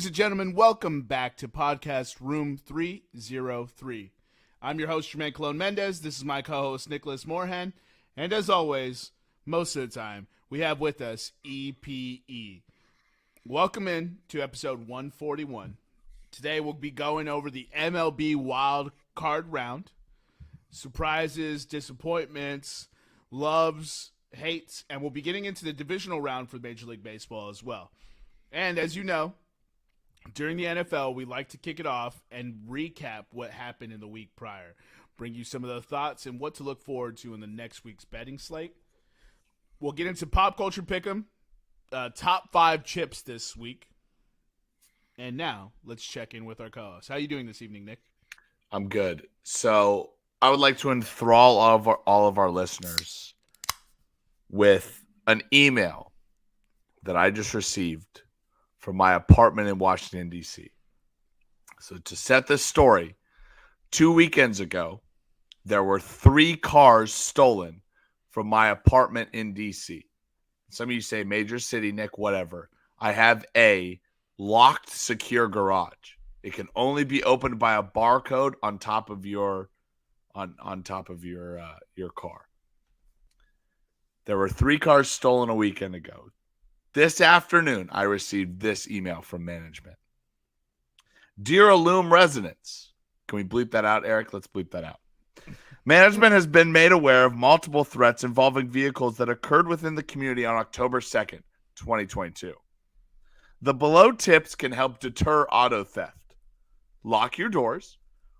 Ladies and gentlemen, welcome back to Podcast Room 303. I'm your host, Jermaine Mendez. This is my co-host, Nicholas Moorhan. And as always, most of the time, we have with us EPE. Welcome in to episode 141. Today we'll be going over the MLB Wild Card Round. Surprises, disappointments, loves, hates, and we'll be getting into the divisional round for Major League Baseball as well. And as you know, during the NFL, we like to kick it off and recap what happened in the week prior. Bring you some of the thoughts and what to look forward to in the next week's betting slate. We'll get into pop culture pick'em, top 5 chips this week. And now, let's check in with our co-host. How are you doing this evening, Nick? I'm good. So, I would like to enthrall all of our listeners with an email that I just received from my apartment in Washington, D.C. So to set this story, 2 weekends ago, there were 3 cars stolen from my apartment in D.C. Some of you say, major city, Nick, whatever. I have a locked, secure garage. It can only be opened by a barcode on top of your car. There were 3 cars stolen a weekend ago. This afternoon, I received this email from management. Dear Loom residents, can we bleep that out, Eric? Let's bleep that out. Management has been made aware of multiple threats involving vehicles that occurred within the community on October 2nd, 2022. The below tips can help deter auto theft. Lock your doors.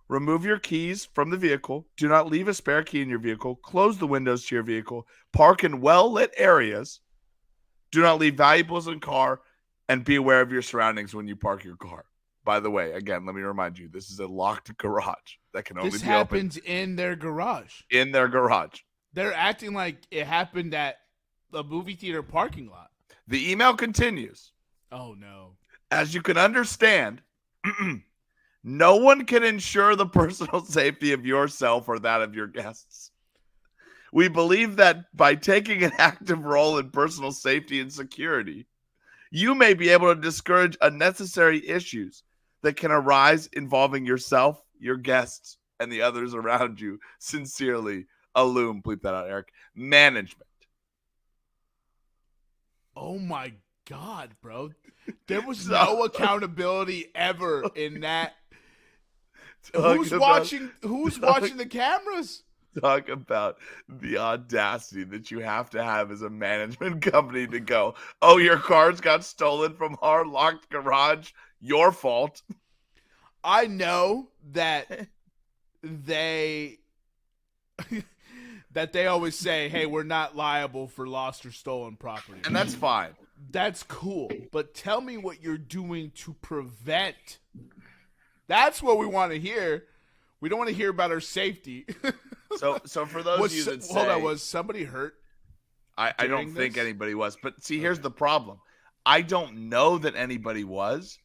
Remove your keys from the vehicle. Do not leave a spare key in your vehicle. Close the windows to your vehicle. Park in well-lit areas. Do not leave valuables in car, and be aware of your surroundings when you park your car. By the way, again, let me remind you, this is a locked garage that can only be opened. This happens in their garage. In their garage. They're acting like it happened at a movie theater parking lot. The email continues. Oh, no. As you can understand, no one can ensure the personal safety of yourself or that of your guests. We believe that by taking an active role in personal safety and security, you may be able to discourage unnecessary issues that can arise involving yourself, your guests, and the others around you. Sincerely, Loom, bleep that out, Eric, management. Oh, my God, bro. There was no accountability ever in that. Who's watching the cameras? Talk about the audacity that you have to have as a management company to go, oh, your cars got stolen from our locked garage. Your fault. I know that they always say, hey, we're not liable for lost or stolen property. And that's fine. That's cool. But tell me what you're doing to prevent. That's what we want to hear. We don't want to hear about our safety. So for those of you that say... Hold on, was somebody hurt? I don't think anybody was. But see, here's the problem. I don't know that anybody was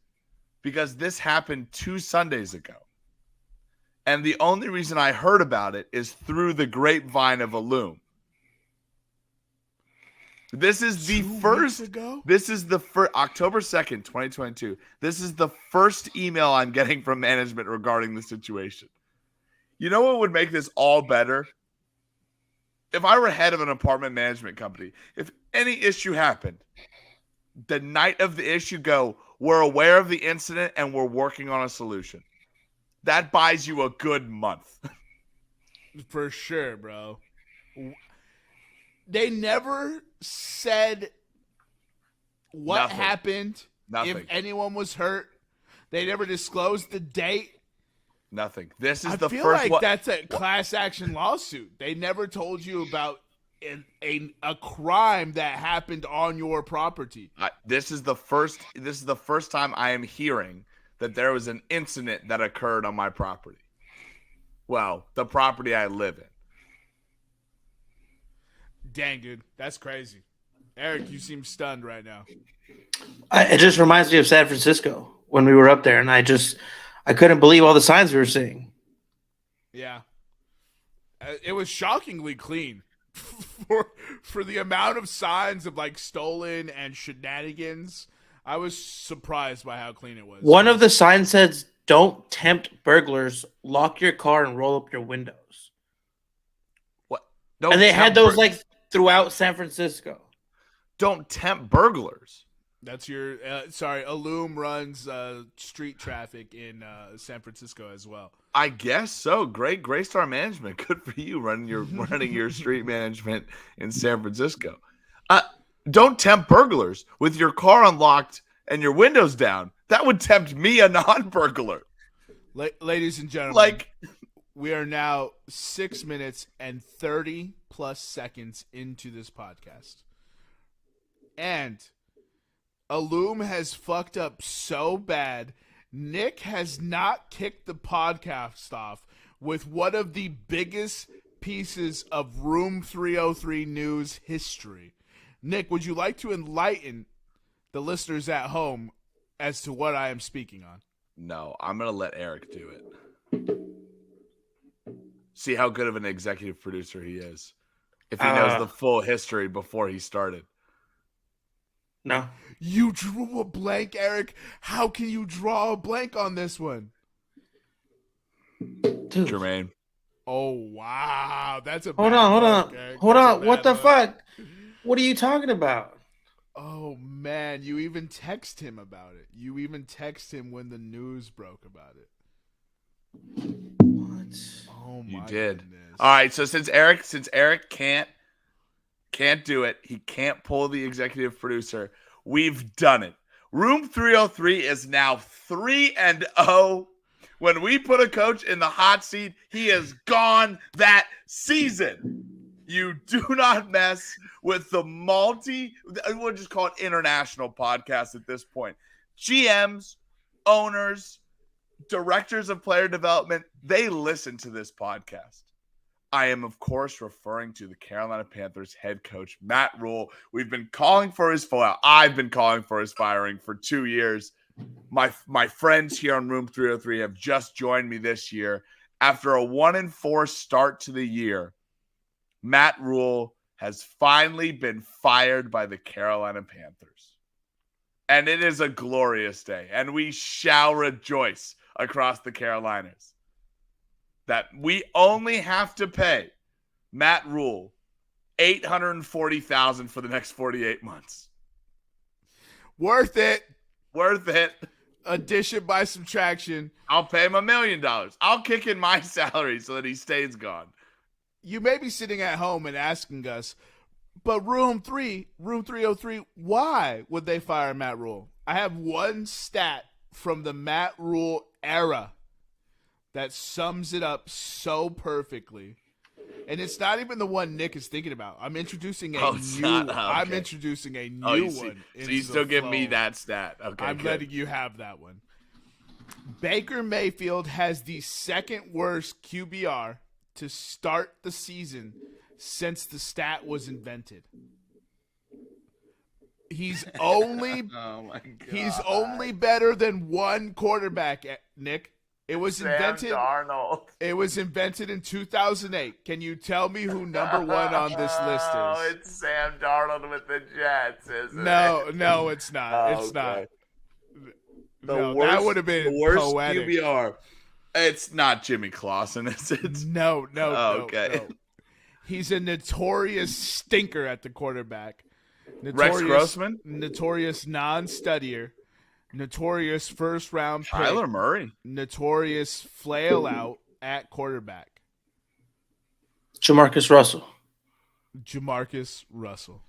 because this happened 2 Sundays ago. And the only reason I heard about it is through the grapevine of Loom. This is the first... This is the first... October 2nd, 2022. This is the first email I'm getting from management regarding the situation. You know what would make this all better? If I were head of an apartment management company, if any issue happened, the night of the issue go, we're aware of the incident and we're working on a solution. That buys you a good month. For sure, bro. They never said what happened. Nothing. If anyone was hurt. They never disclosed the date. Nothing. This is I feel like that's a class action lawsuit. They never told you about a crime that happened on your property. This is the first time I am hearing that there was an incident that occurred on my property. Well, the property I live in. Dang, dude, that's crazy. Eric, you seem stunned right now. It just reminds me of San Francisco when we were up there, and I couldn't believe all the signs we were seeing. Yeah. It was shockingly clean for the amount of signs of like stolen and shenanigans. I was surprised by how clean it was. One of the signs says, "Don't tempt burglars. Lock your car and roll up your windows." What? And they had those like throughout San Francisco. Don't tempt burglars. That's your Illume runs street traffic in San Francisco as well. I guess so. Great Greystar management. Good for you running your street management in San Francisco. Don't tempt burglars with your car unlocked and your windows down. That would tempt me, a non-burglar. Ladies and gentlemen, we are now 6 minutes and 30 plus seconds into this podcast. And Illume has fucked up so bad. Nick has not kicked the podcast off with one of the biggest pieces of Room 303 news history. Nick, would you like to enlighten the listeners at home as to what I am speaking on? No, I'm going to let Eric do it. See how good of an executive producer he is. If he knows the full history before he started. No. You drew a blank, Eric. How can you draw a blank on this one? Dude. Jermaine. Oh, wow. That's a Hold bad on. look, Eric. Hold That's on. a What bad the look. fuck? What are you talking about? Oh, man. You even text him about it. You even text him when the news broke about it. What? Oh, my You did. goodness. All right, so since Eric can't do it, he can't pull the executive producer. We've done it. Room 303 is now 3-0. When we put a coach in the hot seat, he is gone that season. You do not mess with the we'll just call it international podcast at this point. GMs, owners, directors of player development, they listen to this podcast. I am, of course, referring to the Carolina Panthers head coach, Matt Rule. We've been calling for his fallout. I've been calling for his firing for 2 years. My friends here on Room 303 have just joined me this year. After a 1-4 start to the year, Matt Rule has finally been fired by the Carolina Panthers. And it is a glorious day, and we shall rejoice across the Carolinas that we only have to pay Matt Rule $840,000 for the next 48 months. Worth it. Worth it. Addition by subtraction. I'll pay him $1 million. I'll kick in my salary so that he stays gone. You may be sitting at home and asking us, but Room 303, why would they fire Matt Rule? I have one stat from the Matt Rule era that sums it up so perfectly. And it's not even the one Nick is thinking about. I'm introducing a new one. I'm introducing a new one. So you still give me that stat. Okay. I'm letting you have that one. Baker Mayfield has the second worst QBR to start the season since the stat was invented. He's only Oh my God. he's only better than one quarterback, Nick. It was invented. Darnold. It was invented in 2008. Can you tell me who number one on this list Oh, is? it's Sam Darnold with the Jets, isn't it? No, it's not. Oh, It's not. okay. That would have been the worst poetic. QBR. It's not Jimmy Clausen, is it? No. Okay. No. He's a notorious stinker at the quarterback. Rex Grossman? Notorious non-studier. Notorious first-round pick. Kyler Murray. Notorious flail-out at quarterback. Jamarcus Russell. Jamarcus Russell.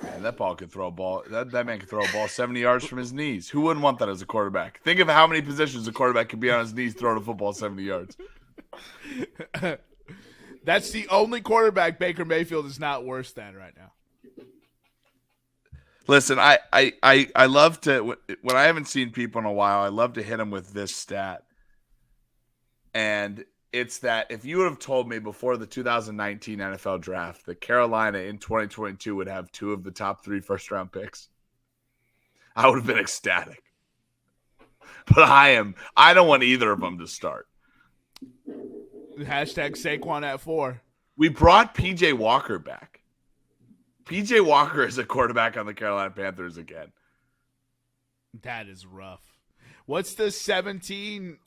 Man, that ball could throw a ball. That man could throw a ball 70 yards from his knees. Who wouldn't want that as a quarterback? Think of how many positions a quarterback could be on his knees throwing a football 70 yards. That's the only quarterback Baker Mayfield is not worse than right now. Listen, I love to, when I haven't seen people in a while, I love to hit them with this stat. And it's that if you would have told me before the 2019 NFL draft that Carolina in 2022 would have 2 of the top 3 first-round picks, I would have been ecstatic. But I don't want either of them to start. Hashtag Saquon at 4. We brought P.J. Walker back. P.J. Walker is a quarterback on the Carolina Panthers again. That is rough. What's the 17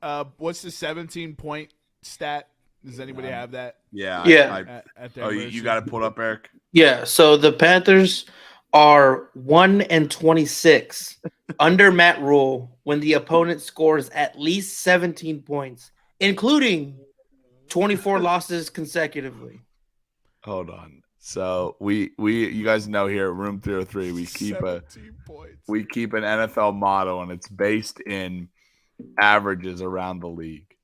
point stat? Does anybody have that? Yeah. Yeah. At their You got it pulled up, Eric? Yeah. So the Panthers are 1-26 under Matt Rule when the opponent scores at least 17 points, including 24 losses consecutively. Hold on. So you guys know here at Room 303 we keep an NFL motto, and it's based in averages around the league.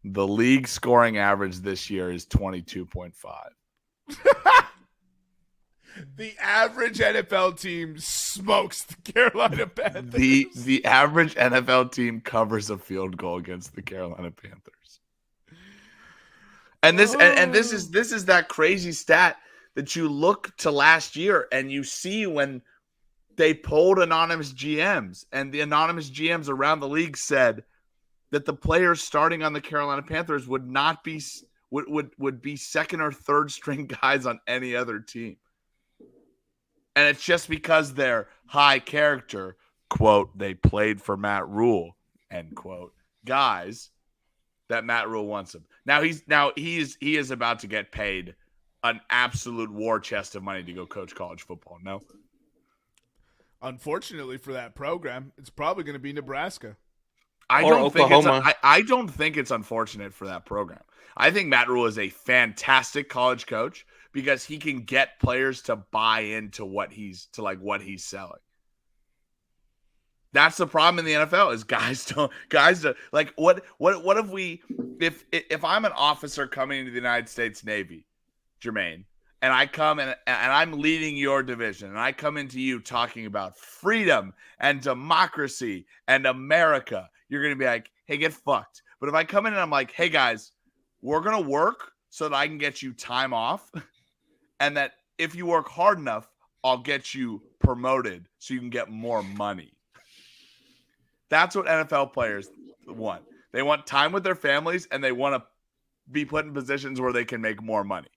The league scoring average this year is 22.5. The average NFL team smokes the Carolina Panthers. The average NFL team covers a field goal against the Carolina Panthers. And this is that crazy stat that you look to last year and you see when they polled anonymous GMs, and the anonymous GMs around the league said that the players starting on the Carolina Panthers would be second or third string guys on any other team. And it's just because they're high character, quote, they played for Matt Rule, end quote, guys, that Matt Rule wants him. Now he is about to get paid an absolute war chest of money to go coach college football. No? Unfortunately for that program, it's probably going to be Nebraska. I don't think it's unfortunate for that program. I think Matt Rule is a fantastic college coach because he can get players to buy into what he's selling. That's the problem in the NFL is guys don't like what if I'm an officer coming into the United States Navy, Jermaine, and I come and I'm leading your division, and I come into you talking about freedom and democracy and America, you're going to be like, hey, get fucked. But if I come in and I'm like, hey, guys, we're going to work so that I can get you time off, and that if you work hard enough, I'll get you promoted so you can get more money. That's what NFL players want. They want time with their families, and they want to be put in positions where they can make more money.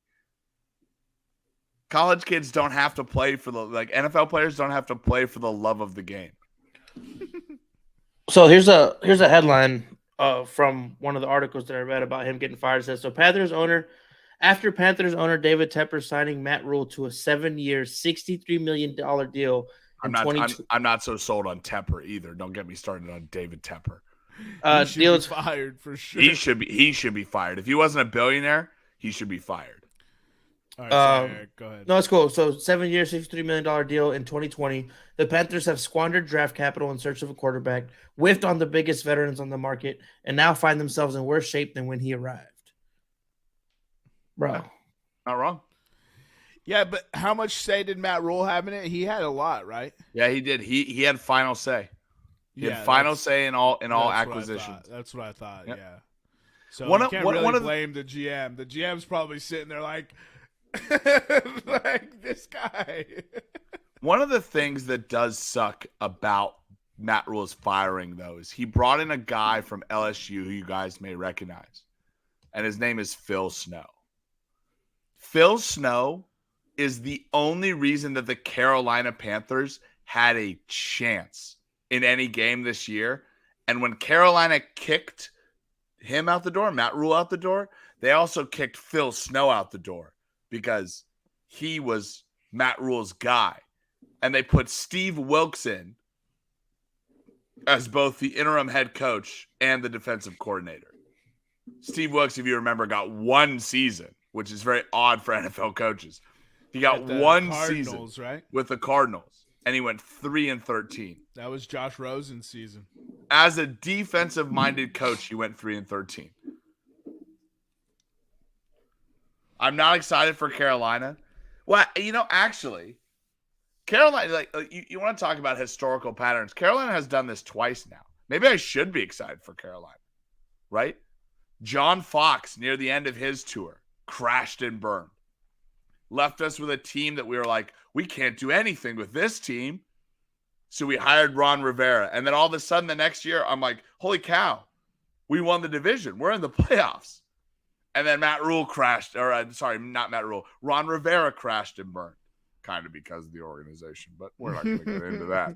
College kids don't have to play for NFL players don't have to play for the love of the game. So here's a headline from one of the articles that I read about him getting fired. It says, after Panthers owner David Tepper signing Matt Rule to a 7-year, $63 million deal. I'm not so sold on Tepper either. Don't get me started on David Tepper. He should be fired for sure. He should be fired. If he wasn't a billionaire, he should be fired. All right, Eric, go ahead. No, it's cool. So 7-year, $63 million deal in 2020. The Panthers have squandered draft capital in search of a quarterback, whiffed on the biggest veterans on the market, and now find themselves in worse shape than when he arrived. Bro. Not wrong. Yeah, but how much say did Matt Rule have in it? He had a lot, right? Yeah, he did. He had final say. He had final say in all acquisitions. That's what I thought. Yep. Yeah. So you can't really blame the GM. The GM's probably sitting there like this guy. One of the things that does suck about Matt Rule's firing, though, is he brought in a guy from LSU who you guys may recognize, and his name is Phil Snow. Phil Snow is the only reason that the Carolina Panthers had a chance in any game this year. And when Carolina kicked him out the door, Matt Rule out the door, they also kicked Phil Snow out the door because he was Matt Rule's guy. And they put Steve Wilkes in as both the interim head coach and the defensive coordinator. Steve Wilkes, if you remember, got one season, which is very odd for NFL coaches. He got one season right? with the Cardinals, and he went 3-13. That was Josh Rosen's season. As a defensive-minded coach, he went 3-13. I'm not excited for Carolina. Well, actually, Carolina, you want to talk about historical patterns. Carolina has done this twice now. Maybe I should be excited for Carolina, right? John Fox, near the end of his tour, crashed and burned. Left us with a team that we were like, we can't do anything with this team. So we hired Ron Rivera. And then all of a sudden the next year, I'm like, holy cow, we won the division. We're in the playoffs. And then Ron Rivera crashed and burned. kind of because of the organization, but we're not going to get into that.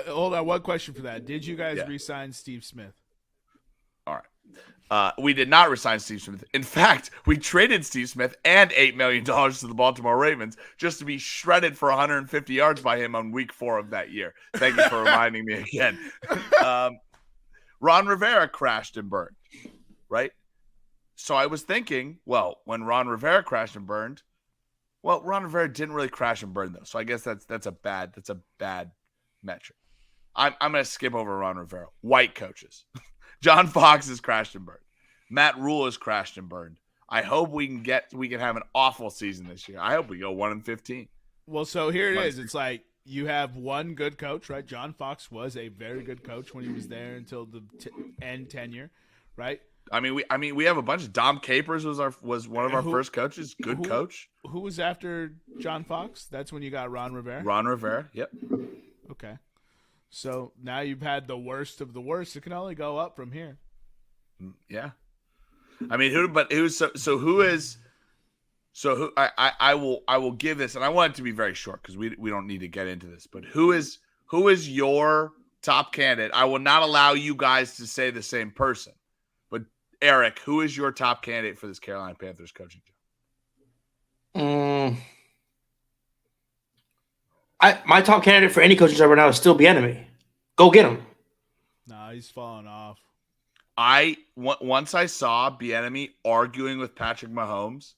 Hold on, one question for that. Did you guys Yeah. re-sign Steve Smith? All right. We did not resign Steve Smith. In fact, we traded Steve Smith and $8 million to the Baltimore Ravens just to be shredded for 150 yards by him on week 4 of that year. Thank you for reminding me again. Ron Rivera crashed and burned, right? So I was thinking, well, when Ron Rivera crashed and burned, well, Ron Rivera didn't really crash and burn though. So I guess that's a bad metric. I'm going to skip over Ron Rivera. White coaches. John Fox has crashed and burned. Matt Rule has crashed and burned. I hope we can have an awful season this year. I hope we go 1-15. Well, so here it is. It's like you have one good coach, right? John Fox was a very good coach when he was there until the end tenure, right? I mean, we have a bunch of Dom Capers was one of our first coaches. Good coach. Who was after John Fox? That's when you got Ron Rivera. Ron Rivera. Yep. Okay. So now you've had the worst of the worst. It can only go up from here. Yeah. I mean, I will give this, and I want it to be very short because we don't need to get into this, but who is your top candidate? I will not allow you guys to say the same person, but Eric, who is your top candidate for this Carolina Panthers coaching job? My top candidate for any coaching job right now is still Bieniemy. Go get him. Nah, he's falling off. Once I saw Bieniemy arguing with Patrick Mahomes,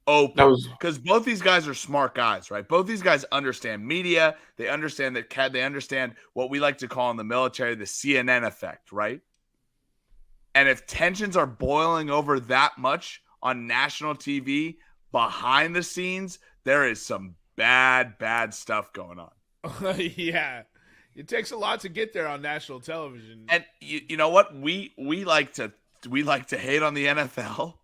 because both these guys are smart guys, right? Both these guys understand media. They understand they understand what we like to call in the military the CNN effect, right? And if tensions are boiling over that much on national TV, behind the scenes, there is some bad stuff going on. Yeah. It takes a lot to get there on national television. And you know what? We like to hate on the NFL,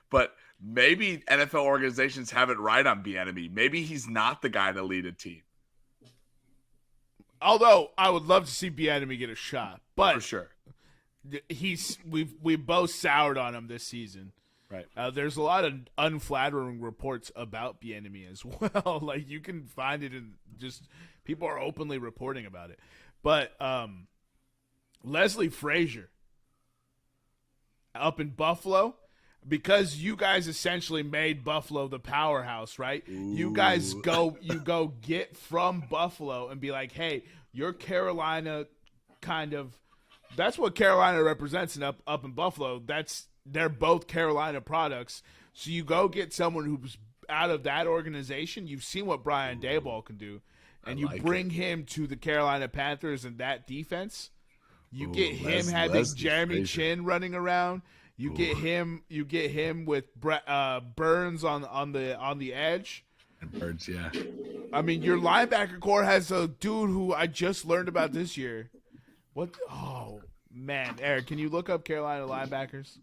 but maybe NFL organizations have it right on Bieniemy. Maybe he's not the guy to lead a team. Although I would love to see Bieniemy get a shot, but for sure, we've both soured on him this season. Right. There's a lot of unflattering reports about Bieniemy as well. Like you can find it in just people are openly reporting about it. But Leslie Frazier up in Buffalo, because you guys essentially made Buffalo the powerhouse, right? Ooh. You guys go get from Buffalo and be like, hey, you're Carolina kind of – that's what Carolina represents up in Buffalo. They're both Carolina products. So you go get someone who's out of that organization. You've seen what Brian Daboll can do. And you bring him to the Carolina Panthers and that defense. You get him having Jeremy Chin running around. You get him with Burns on the edge. And Burns, yeah. I mean, your linebacker core has a dude who I just learned about this year. What? Oh man, Eric, can you look up Carolina linebackers?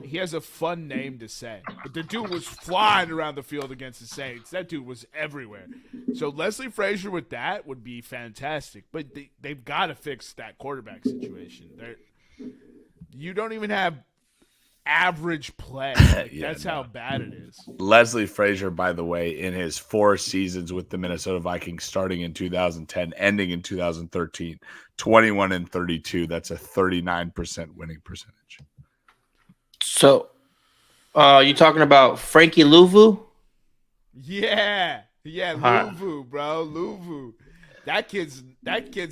He has a fun name to say, but the dude was flying around the field against the Saints. That dude was everywhere. So Leslie Frazier with that would be fantastic, but they've got to fix that quarterback situation. You don't even have average play. That's how bad it is. Leslie Frazier, by the way, in his 4 seasons with the Minnesota Vikings, starting in 2010, ending in 2013, 21-32. That's a 39% winning percentage. So, you talking about Frankie Louvu? Yeah, Louvu, bro, Louvu. That kid's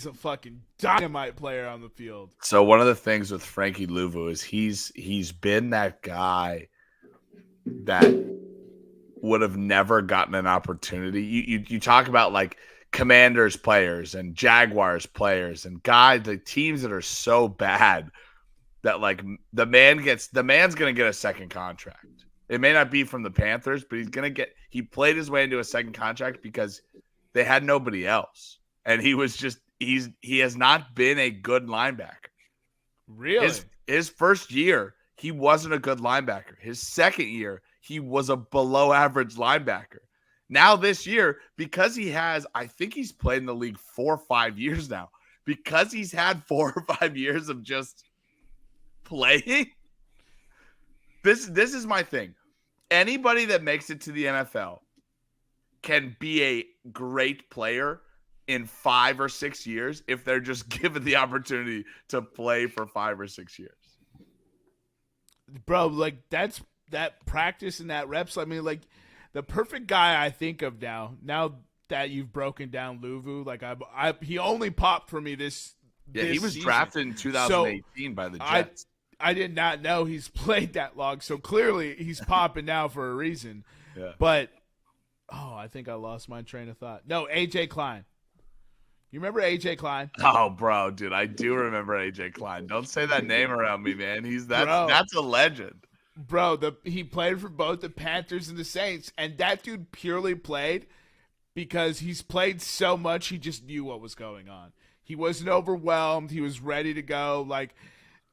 a fucking dynamite player on the field. So one of the things with Frankie Louvu is he's been that guy that would have never gotten an opportunity. You talk about like Commanders players and Jaguars players and guys, the teams that are so bad that like the man's going to get a second contract. It may not be from the Panthers, but he played his way into a second contract because they had nobody else. And he has not been a good linebacker. Really? His first year, he wasn't a good linebacker. His second year, he was a below average linebacker. Now this year, because I think he's played in the league 4 or 5 years now, because he's had 4 or 5 years of just playing. This is my thing. Anybody that makes it to the NFL can be a great player in 5 or 6 years if they're just given the opportunity to play for 5 or 6 years. Bro, like that practice and that reps. I mean, like the perfect guy I think of now that you've broken down Luvu, like he only popped for me this. Yeah, this he was season. drafted in 2018 by the Jets. I did not know he's played that long, so clearly he's popping now for a reason. Yeah. But I think I lost my train of thought. No, AJ Klein. You remember AJ Klein? Oh, bro, dude, I do remember AJ Klein. Don't say that name around me, man. That's a legend. Bro, he played for both the Panthers and the Saints, and that dude purely played because he's played so much he just knew what was going on. He wasn't overwhelmed. He was ready to go. Like,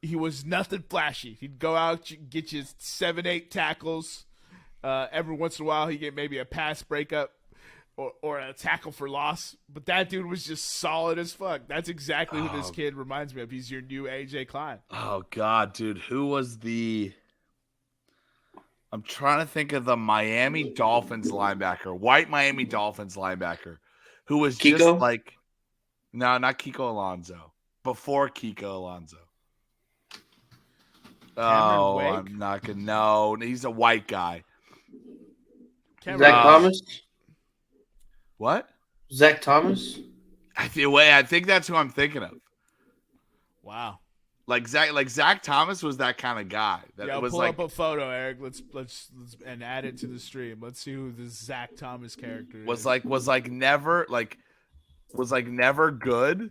he was nothing flashy. He'd go out, get you 7-8 tackles. Every once in a while, he'd get maybe a pass breakup or a tackle for loss. But that dude was just solid as fuck. That's exactly who this kid reminds me of. He's your new AJ Klein. Oh, God, dude. Who was I'm trying to think of the Miami Dolphins linebacker, white Miami Dolphins linebacker, who was Kiko? just like, no, not Kiko Alonso. Before Kiko Alonso. Oh, Wake? I'm not going to know. He's a white guy. Zach Thomas? What? Zach Thomas? I think that's who I'm thinking of. Wow. Like Zach Thomas was that kind of guy. That was pull like up a photo, Eric. Let's and add it to the stream. Let's see who this Zach Thomas character is. was never good,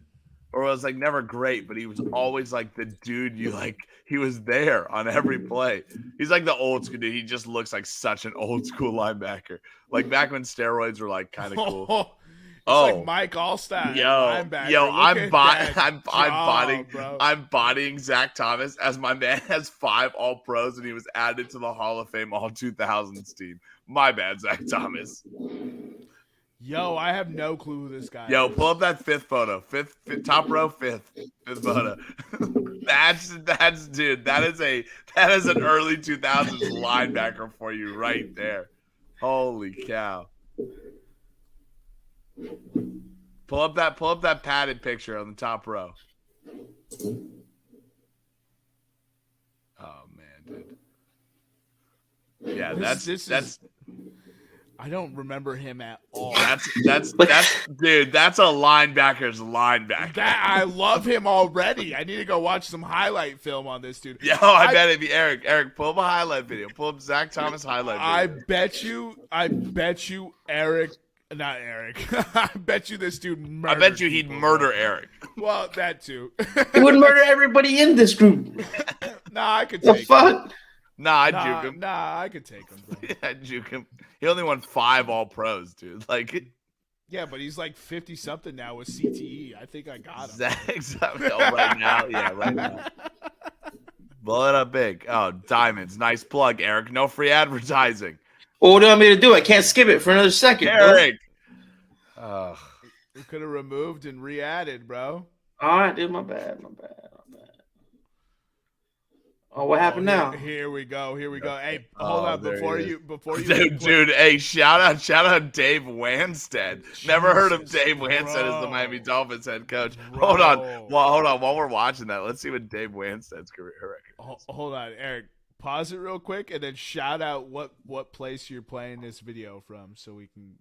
or was like never great, but he was always like the dude you like. He was there on every play. He's like the old school dude. He just looks like such an old school linebacker. Like back when steroids were like kind of cool. Like Mike Allstott, linebacker. I'm bodying Zach Thomas as my man has 5 All Pros and he was added to the Hall of Fame All 2000s team. My bad, Zach Thomas. Yo, I have no clue who this guy Yo, is. pull up that 5th photo. Fifth top row, fifth photo. that's dude. That is an early 2000s linebacker for you right there. Holy cow. Pull up that padded picture on the top row. Oh man, dude. Yeah, that's I don't remember him at all. That's dude, that's a linebacker's linebacker. I love him already. I need to go watch some highlight film on this dude. Yo, I bet it'd be Eric. Eric, pull up a highlight video. Pull up Zach Thomas highlight video. I bet you Eric. Not Eric. I bet you this dude murdered. I bet you he'd murder Eric. Well, that too. He would murder everybody in this group. Nah, I could The take fuck? him. Nah, I'd juke him. Nah, I could take him. Bro. Yeah, I'd juke him. He only won 5 All Pros, dude. Like, yeah, but he's like 50 something now with CTE. I think I got him. right now. Yeah, right now. Blow it up big. Oh, diamonds. Nice plug, Eric. No free advertising. Well, what do you want me to do? I can't skip it for another second. Eric. We could have removed and re-added, bro. All right, dude. My bad. Oh, what happened now? Here we go. Hey, hold on before you. Dude, hey, shout out Dave Wanstead. Never heard of Dave Wanstead as the Miami Dolphins head coach. Bro. Hold on. While we're watching that, let's see what Dave Wanstead's career record is. Hold on, Eric. Pause it real quick and then shout out what place you're playing this video from, so we can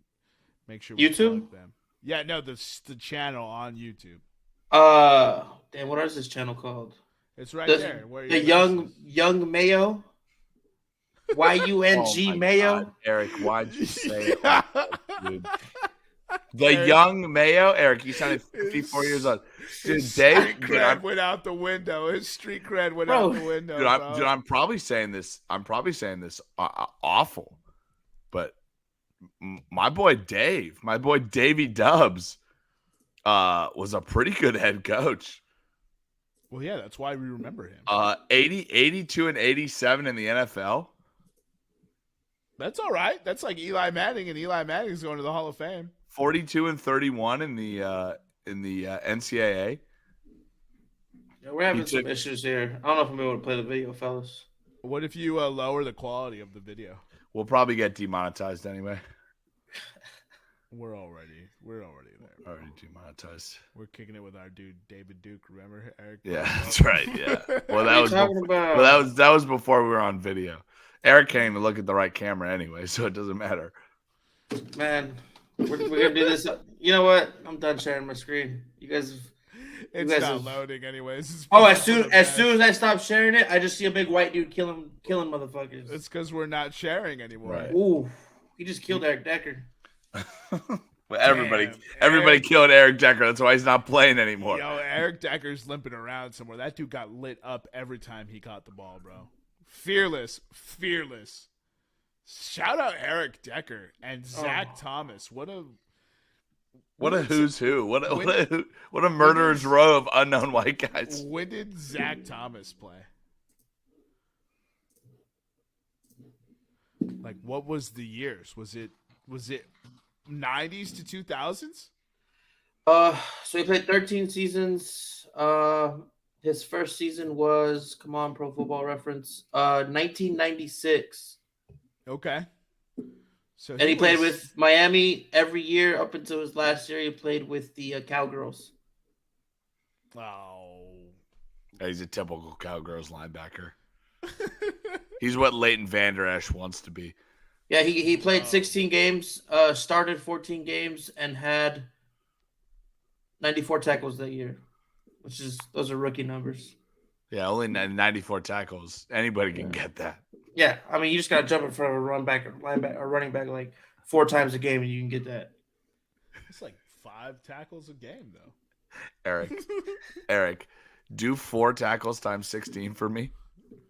make sure we YouTube? plug them. Yeah, no, the channel on YouTube. Damn, what is this channel called? It's right there. Where the young Mayo. YUNG Oh Mayo. God, Eric, why'd you say it, dude? The Eric, young Mayo, Eric. You sounded 54 years old. Dude, Dave, street cred went out the window. His street cred went out the window. Dude, I'm probably saying this. Awful, but my boy Davey Dubs, was a pretty good head coach. Well, yeah, that's why we remember him. 82 and 87 in the NFL. That's all right. That's like Eli Manning, and Eli Manning's going to the Hall of Fame. 42 and 31 in the NCAA. Yeah, we're having some issues here. I don't know if I'm able to play the video, fellas. What if you lower the quality of the video? We'll probably get demonetized anyway. We're already there. Already demonetized. We're kicking it with our dude David Duke. Remember Eric? Yeah, that's right. Yeah. Well, What are you talking about? Well, that was before we were on video. Eric can't even look at the right camera anyway, so it doesn't matter. Man, we're gonna do this. You know what? I'm done sharing my screen. You guys. It's guys not have- loading anyways. Oh, as soon as I stop sharing it, I just see a big white dude killing motherfuckers. It's because we're not sharing anymore. Right. Ooh, he just killed Eric Decker. Well, everybody Eric- killed Eric Decker. That's why he's not playing anymore. Yo, Eric Decker's limping around somewhere. That dude got lit up every time he caught the ball, bro. Fearless. Shout out Eric Decker and Zach Thomas. What a who's who? What a murderer's row of unknown white guys. When did Zach Thomas play? Like, what was the years? Was it 90s to 2000s? So he played 13 seasons. His first season was, come on, Pro Football Reference, 1996. Okay. So And he played with Miami every year up until his last year. He played with the Cowgirls. Oh. He's a typical Cowgirls linebacker. He's what Leighton Vander Esch wants to be. Yeah, he played 16 games, started 14 games, and had 94 tackles that year, those are rookie numbers. Yeah, only 94 tackles. Anybody can get that. Yeah, I mean, you just got to jump in front of a running back like 4 times a game, and you can get that. It's like 5 tackles a game, though. Eric, do 4 tackles times 16 for me.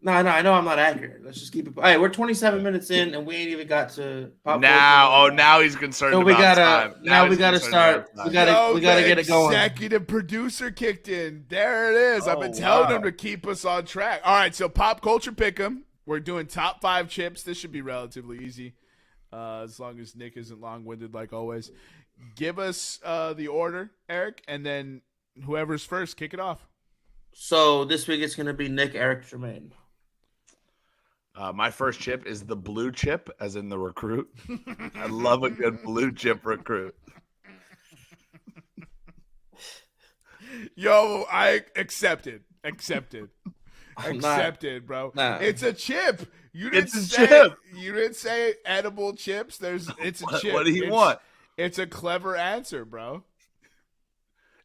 No, I know I'm not accurate. Let's just keep it. All right, we're 27 minutes in, and we ain't even got to pop. Now he's concerned about time. We gotta start. We gotta get it going. Executive producer kicked in. There it is. I've been telling him to keep us on track. All right, so pop culture pick'em. We're doing top 5 chips. This should be relatively easy, as long as Nick isn't long-winded like always. Give us the order, Eric, and then whoever's first, kick it off. So this week it's gonna be Nick, Eric, Jermaine. My first chip is the blue chip, as in the recruit. I love a good blue chip recruit. Yo, I accepted, bro. Nah. It's a chip. You didn't chip. You didn't say edible chips. It's a chip. What do you want? It's a clever answer, bro.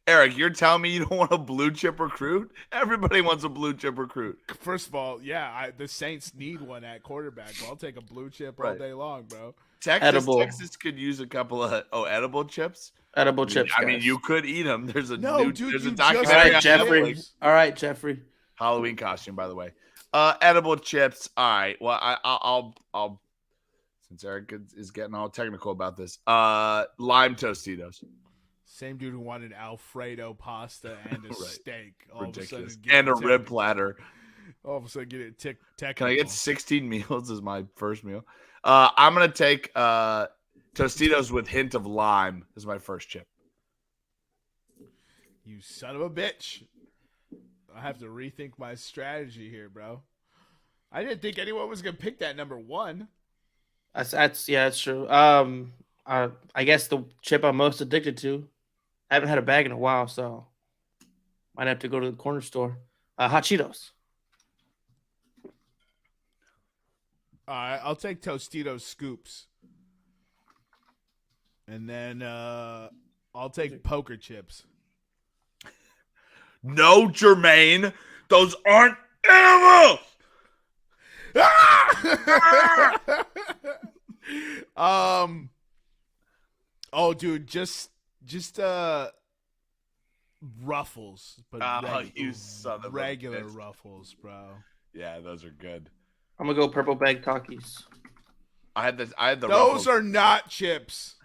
Eric, you're telling me you don't want a blue chip recruit? Everybody wants a blue chip recruit. First of all, yeah, the Saints need one at quarterback. I'll take a blue chip all day long, bro. Texas could use a couple of edible chips. Edible chips. I mean, you could eat them. There's a dude, documentary on Jeffrey. Netflix. All right, Jeffrey. Halloween costume, by the way. Edible chips. All right. Well, I'll since Eric is getting all technical about this. Lime Tostitos. Same dude who wanted Alfredo pasta and a steak. Ridiculous. And a rib platter. All of a sudden, get it technical. Can I get 16 meals as my first meal? I'm going to take Tostitos with hint of lime as my first chip. You son of a bitch. I have to rethink my strategy here, bro. I didn't think anyone was going to pick that number 1. That's true. I guess the chip I'm most addicted to. I haven't had a bag in a while, so might have to go to the corner store. Hot Cheetos. All right, I'll take Tostitos scoops. And then I'll take poker chips. No, Jermaine. Those aren't animals. Oh, dude, just Ruffles, but you son of regular a bitch. Ruffles, bro. Yeah, those are good. I'm gonna go purple bag Takis. I had the Those Ruffles. are not chips.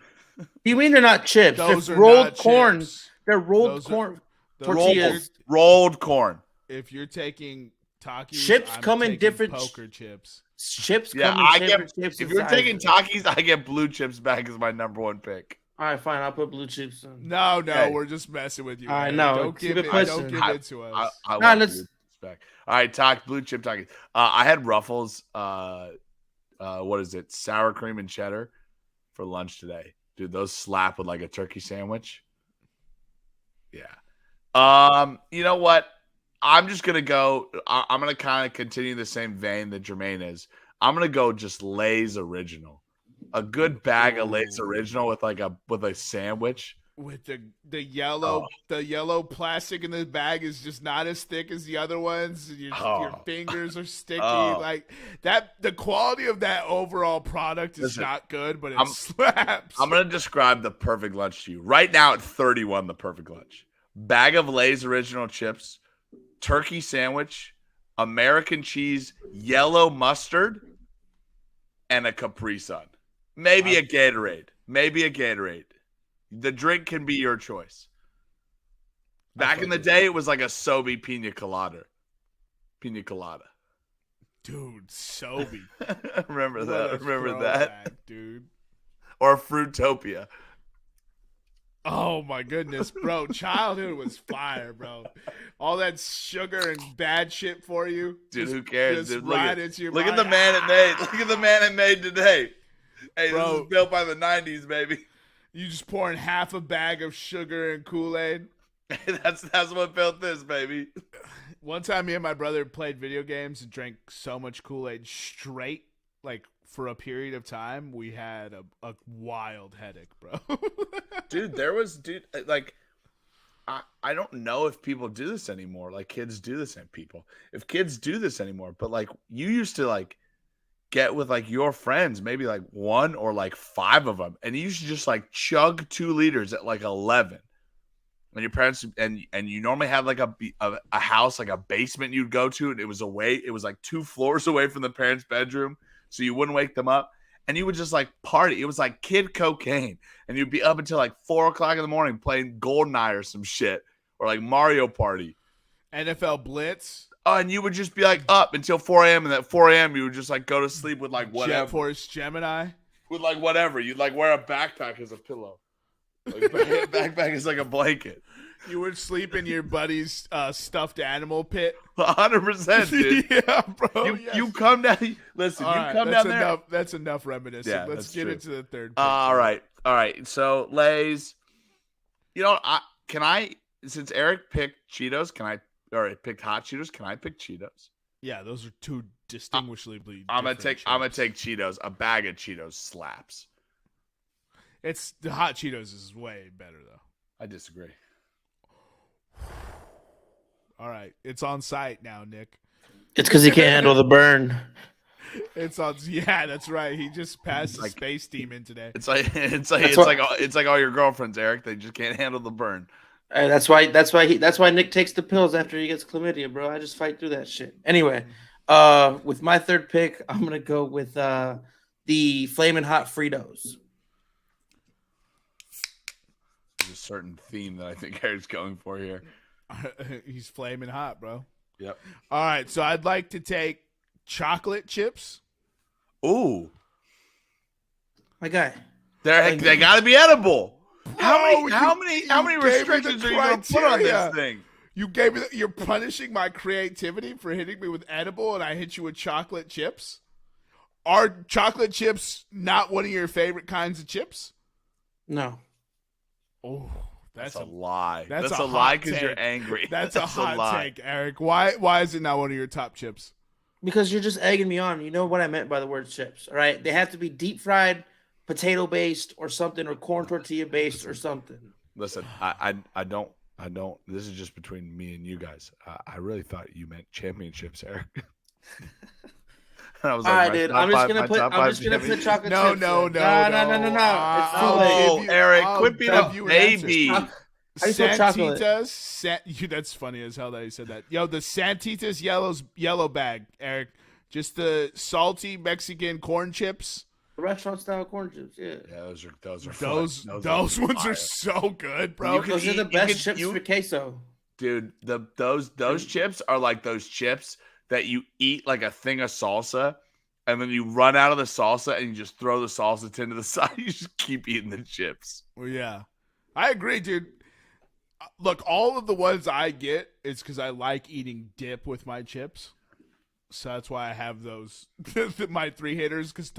You mean they're not chips? Those they're are rolled not corn. chips. They're rolled Those are- corn those tortillas. Rolled corn. If you're taking Takis, Chips I'm come in taking different- poker chips. Chips Yeah, come in different chips. if you're and taking sizes. Takis, I get blue chips back as my number 1 pick. All right, fine. I'll put blue chips in. No, Hey. we're just messing with you. I man. know. Don't Keep give it it. pushing. Don't give it to us. I Nah, want let's- blue chips back. All right, blue chip Takis. I had Ruffles. What is it? Sour cream and cheddar for lunch today. Dude, those slap with like a turkey sandwich. Yeah. You know what? I'm just gonna go. I'm gonna kind of continue the same vein that Jermaine is. I'm gonna go just Lay's Original. A good bag of Lay's Original with a sandwich. With the yellow plastic in the bag is just not as thick as the other ones. Your fingers are sticky. Like that, the quality of that overall product is not good, but it slaps. I'm gonna describe the perfect lunch to you right now at 31. The perfect lunch: bag of Lay's Original chips, turkey sandwich, American cheese, yellow mustard, and a Capri Sun. Maybe a Gatorade. The drink can be your choice. Back in the day, it was like a Sobe pina colada. Dude, Sobe. Remember that, dude. Or Fruitopia. Oh my goodness, bro. Childhood was fire, bro. All that sugar and bad shit for you. Dude, who cares? Dude, look at the man it made. Look at the man it made today. Hey, bro, this is built by the 90s, baby. You just pouring half a bag of sugar and Kool-Aid. That's what built this, baby. One time, me and my brother played video games and drank so much Kool-Aid straight, like for a period of time, we had a wild headache, bro. Like, I don't know if people do this anymore. Like, kids do this, and if kids do this anymore, but like you used to like get with like your friends, maybe like one or like five of them, and you should just like chug 2 liters at like 11. And your parents and you normally had like a house, like a basement you'd go to, and it was like 2 floors away from the parents' bedroom, so you wouldn't wake them up, and you would just like party. It was like kid cocaine, and you'd be up until like 4:00 in the morning playing GoldenEye or some shit, or like Mario Party, NFL Blitz. Oh, and you would just be like up until 4 a.m. And at 4 a.m. you would just like go to sleep with like whatever. Jet Force Gemini. With like whatever. You'd like wear a backpack as a pillow. Like backpack is like a blanket. You would sleep in your buddy's stuffed animal pit. 100%, dude. Yeah, bro. You come down. Listen, all you right, come down there. That's enough reminiscing. Yeah, Let's get into the third pick. All right. So Lay's. You know, since Eric picked Cheetos, it picked hot Cheetos. Can I pick Cheetos? Yeah, those are 2 distinguishably. I'm gonna take Cheetos. A bag of Cheetos slaps. It's the hot Cheetos is way better though. I disagree. All right, it's on site now, Nick. It's because he can't handle the burn. It's on. Yeah, that's right. He just passed the space demon today. It's like all your girlfriends, Eric. They just can't handle the burn. That's why Nick takes the pills after he gets chlamydia, bro. I just fight through that shit. Anyway, with my third pick, I'm gonna go with the Flamin' Hot Fritos. There's a certain theme that I think Eric's going for here. He's flaming hot, bro. Yep. All right, so I'd like to take chocolate chips. Ooh, my guy. They got to be edible. How many restrictions are you going to put on this thing? You gave me. You're punishing my creativity for hitting me with edible, and I hit you with chocolate chips. Are chocolate chips not one of your favorite kinds of chips? No. Oh, that's a lie. That's a lie because you're angry. That's a hot take, Eric. Why is it not one of your top chips? Because you're just egging me on. You know what I meant by the word chips, all right? They have to be deep fried, potato based, or something, or corn tortilla based, or something. Listen, I don't. This is just between me and you guys. I really thought you meant championships, Eric. I was all right, dude. I'm just gonna put chocolate chips. No. It's too late. Eric, quit being a baby. Santitas. That's funny as hell that you said that. Yo, the Santitas yellow bag, Eric. Just the salty Mexican corn chips. Restaurant style corn chips, yeah. Yeah, those ones are so good, bro. Those are the best chips for queso. Dude, those chips are like those chips that you eat like a thing of salsa, and then you run out of the salsa and you just throw the salsa tin to the side. You just keep eating the chips. Well, yeah. I agree, dude. Look, all of the ones I get is because I like eating dip with my chips. So that's why I have those, my 3 hitters, because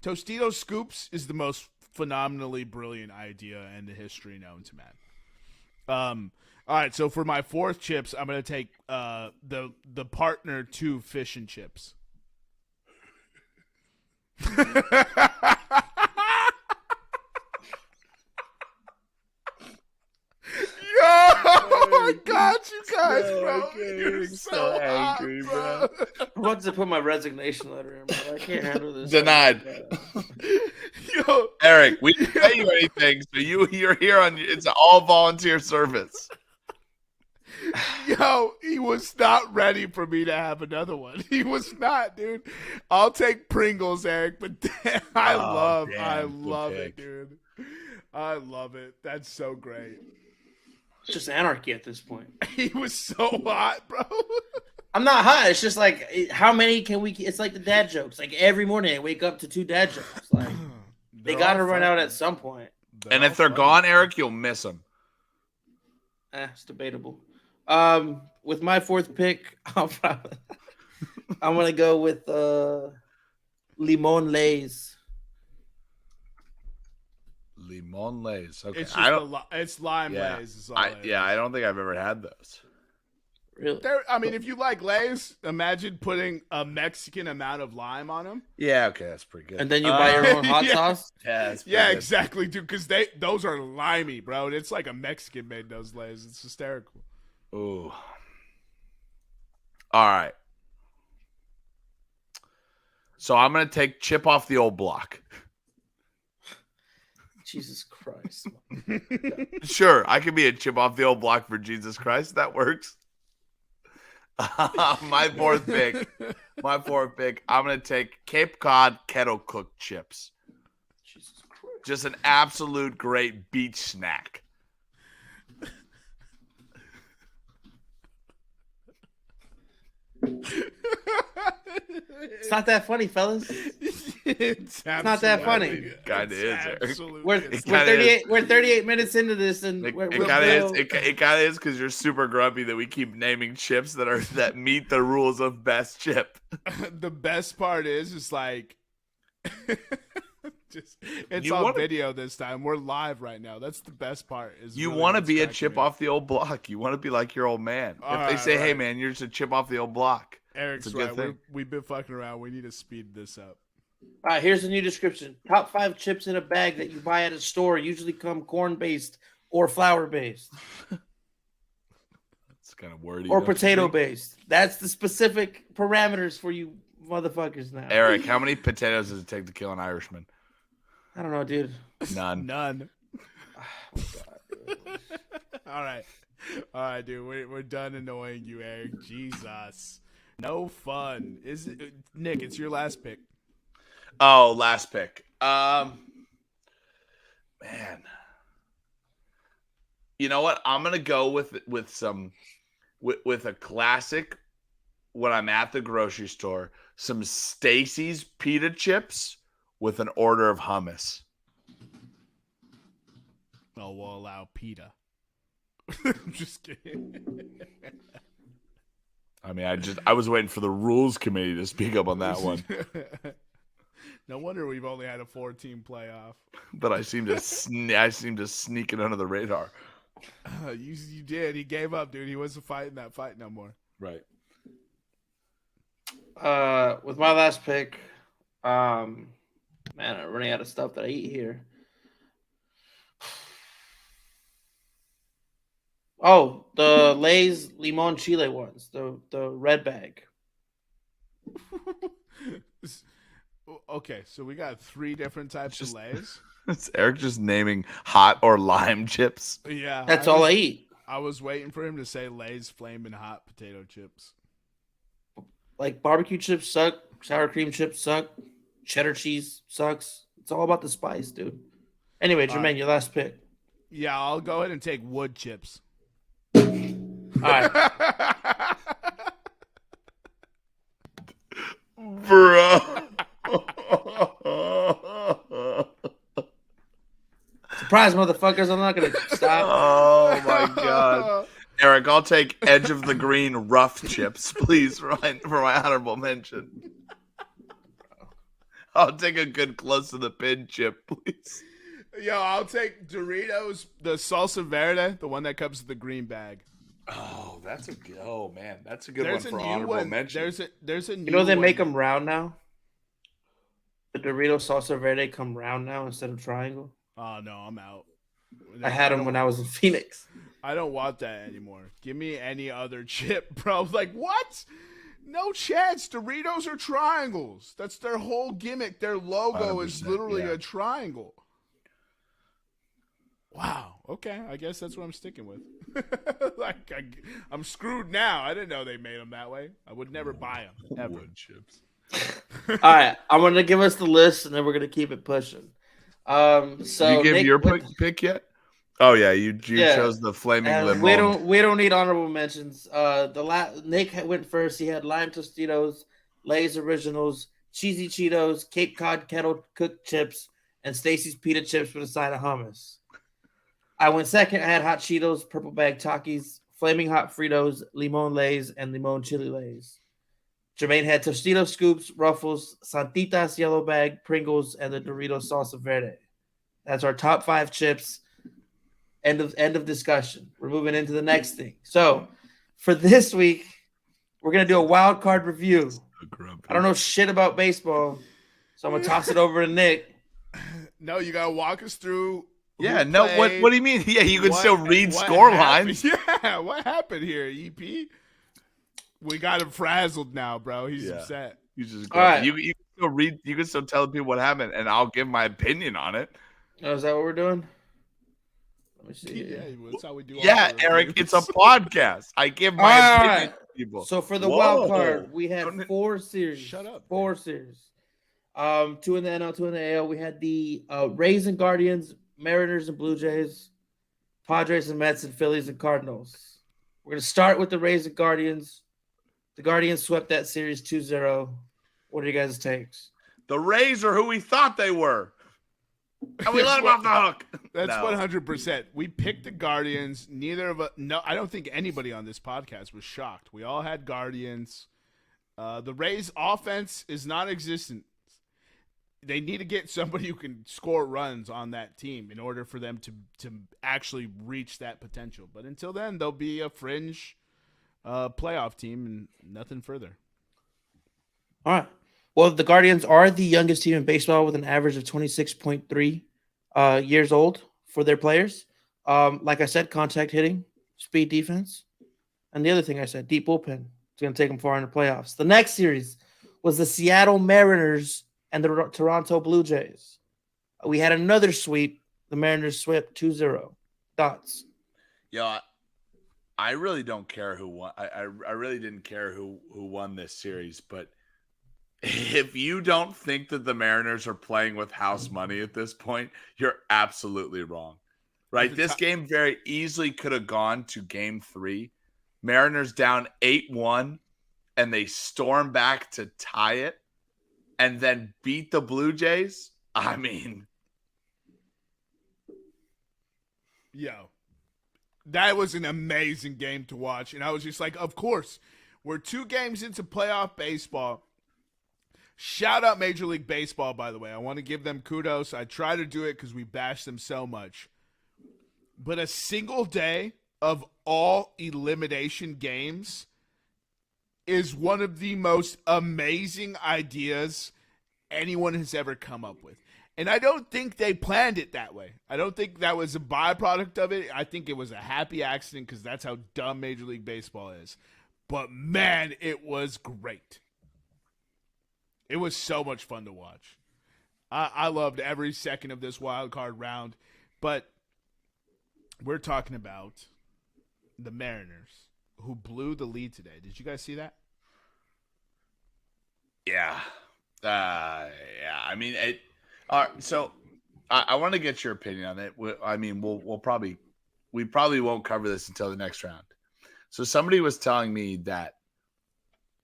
Tostito Scoops is the most phenomenally brilliant idea and the history known to man. All right, so for my fourth chips, I'm gonna take the partner to fish and chips. I got you guys, bro. You're so angry, bro. I'm about to put my resignation letter in, bro. I can't handle this. Denied. Yo, Eric, we didn't pay you anything, so you're here on. It's all volunteer service. Yo, he was not ready for me to have another one. He was not, dude. I'll take Pringles, Eric, but I love it, dude. I love it. That's so great. It's just anarchy at this point. He was so hot, bro. I'm not hot. It's just like, how many can we? It's like the dad jokes. Like every morning I wake up to 2 dad jokes. Like they got to run out at some point. And if they're gone, Eric, you'll miss them. It's debatable. With my fourth pick, I'm gonna go with Limon Lays. Limon Lays. Okay, It's just it's lime Lays. Is all I don't think I've ever had those. Really? I mean, if you like Lays, imagine putting a Mexican amount of lime on them. Yeah, okay, that's pretty good. And then you buy your own hot sauce. Yeah, that's Yeah, good. exactly, dude. Because those are limey, bro. And it's like a Mexican made those Lays. It's hysterical. Ooh. All right. So I'm gonna take chip off the old block. Jesus Christ. Sure, I could be a chip off the old block for Jesus Christ. That works. My fourth pick. I'm gonna take Cape Cod kettle cooked chips. Jesus Christ. Just an absolute great beach snack. It's not that funny, fellas. It's not that funny. It kind of is, Eric. We're 38 minutes into this, and It kind of is. It kind of is because you're super grumpy that we keep naming chips that meet the rules of best chip. The best part is like, it's on video this time. We're live right now. That's the best part. You want to be a chip off the old block. You want to be like your old man. If they say, "Hey, man, you're just a chip off the old block," Eric's it's a good right. thing. We've been fucking around. We need to speed this up. All right, here's the new description. Top 5 chips in a bag that you buy at a store usually come corn-based or flour-based. It's kind of wordy. Or potato-based. That's the specific parameters for you motherfuckers now. Eric, how many potatoes does it take to kill an Irishman? I don't know, dude. None. None. Oh, God, dude. All right, dude. We're done annoying you, Eric. Jesus. No fun. Is it, Nick? It's your last pick. Oh, last pick. Man. You know what? I'm gonna go with a classic when I'm at the grocery store. Some Stacy's pita chips with an order of hummus. Oh, we'll allow PETA. I'm just kidding. I mean, I was waiting for the rules committee to speak up on that one. No wonder we've only had a 4-team playoff. But I seem to sneak it under the radar. You did. He gave up, dude. He wasn't fighting that fight no more. Right. With my last pick, man, I'm running out of stuff that I eat here. Oh, the Lay's Limon Chile ones, the red bag. Okay, so we got 3 different types of Lays. It's Eric just naming hot or lime chips. Yeah. That's all I eat. I was waiting for him to say Lay's Flamin' Hot Potato Chips. Like barbecue chips suck, sour cream chips suck, cheddar cheese sucks. It's all about the spice, dude. Anyway, Jermaine, your last pick. Yeah, I'll go ahead and take wood chips. All right. Bro. Surprise, motherfuckers. I'm not going to stop. Oh, my God. Eric, I'll take Edge of the Green rough chips, please, for my honorable mention. I'll take a good close to the pin chip, please. Yo, I'll take Doritos, the salsa verde, the one that comes with the green bag. Oh, that's a good. Oh man, that's a good There's one a for new honorable one. mention. There's a new. You know they make one. them round now. The Dorito salsa verde come round now instead of triangle. Oh no, I'm out. I had them when I was in Phoenix. I don't want that anymore. Give me any other chip, bro. Like what? No chance. Doritos are triangles. That's their whole gimmick. Their logo is 100%, literally yeah. a triangle. Wow. Okay. I guess that's what I'm sticking with. Like I'm screwed now. I didn't know they made them that way. I would never buy them ever. Wood chips. All right, I'm gonna give us the list, and then we're gonna keep it pushing. So you give Nick, your pick yet? Oh yeah, you chose the flaming lemon. we don't need honorable mentions. Nick went first. He had lime Tostitos, Lay's Originals, cheesy Cheetos, Cape Cod kettle cooked chips, and Stacy's pita chips with a side of hummus. I went second. I had hot Cheetos, purple bag Takis, flaming hot Fritos, limon Lays, and limon chili Lays. Jermaine had Tostitos scoops, Ruffles, Santitas yellow bag, Pringles, and the Doritos salsa verde. That's our top 5 chips. End of discussion. We're moving into the next thing. So for this week, we're gonna do a wild card review. I don't know shit about baseball, so I'm gonna toss it over to Nick. No, you gotta walk us through. Yeah, no. Played, What do you mean? Yeah, you can still read score lines. Yeah, what happened here, EP? We got him frazzled now, bro. He's upset. You just all right. You can still read. You can still tell people what happened, and I'll give my opinion on it. Oh, is that what we're doing? Let me see. Yeah, that's how we do. Yeah, Eric, it's a podcast. I give my opinion to people. So for the wild card, we had 4 series. Shut up. 4 series. 2 in the NL, 2 in the AL. We had the Rays and Guardians, Mariners and Blue Jays, Padres and Mets, and Phillies and Cardinals. We're gonna start with the Rays and Guardians. The Guardians swept that series 2-0. What are you guys' takes? The Rays are who we thought they were. And we let them off the hook. That's 100%. We picked the Guardians. Neither of us. No, I don't think anybody on this podcast was shocked. We all had Guardians. The Rays' offense is non-existent. They need to get somebody who can score runs on that team in order for them to actually reach that potential. But until then, they'll be a fringe playoff team and nothing further. All right. Well, the Guardians are the youngest team in baseball with an average of 26.3 years old for their players. Like I said, contact hitting, speed defense, and the other thing I said, deep bullpen. It's going to take them far in the playoffs. The next series was the Seattle Mariners and the Toronto Blue Jays. We had another sweep. The Mariners swept 2-0. Thoughts? Yeah, I really don't care who won. I really didn't care who won this series, but if you don't think that the Mariners are playing with house money at this point, you're absolutely wrong. Right? This game very easily could have gone to game 3. Mariners down 8-1, and they storm back to tie it and then beat the Blue Jays. I mean, yo, that was an amazing game to watch. And I was just like, of course, we're 2 games into playoff baseball. Shout out Major League Baseball, by the way. I want to give them kudos. I try to do it because we bash them so much. But a single day of all elimination games is one of the most amazing ideas anyone has ever come up with. And I don't think they planned it that way. I don't think that was a byproduct of it. I think it was a happy accident because that's how dumb Major League Baseball is. But, man, it was great. It was so much fun to watch. I loved every second of this wild card round. But we're talking about the Mariners, who blew the lead today. Did you guys see that? yeah. I mean, so I want to get your opinion on it. I mean, we probably won't cover this until the next round. So somebody was telling me that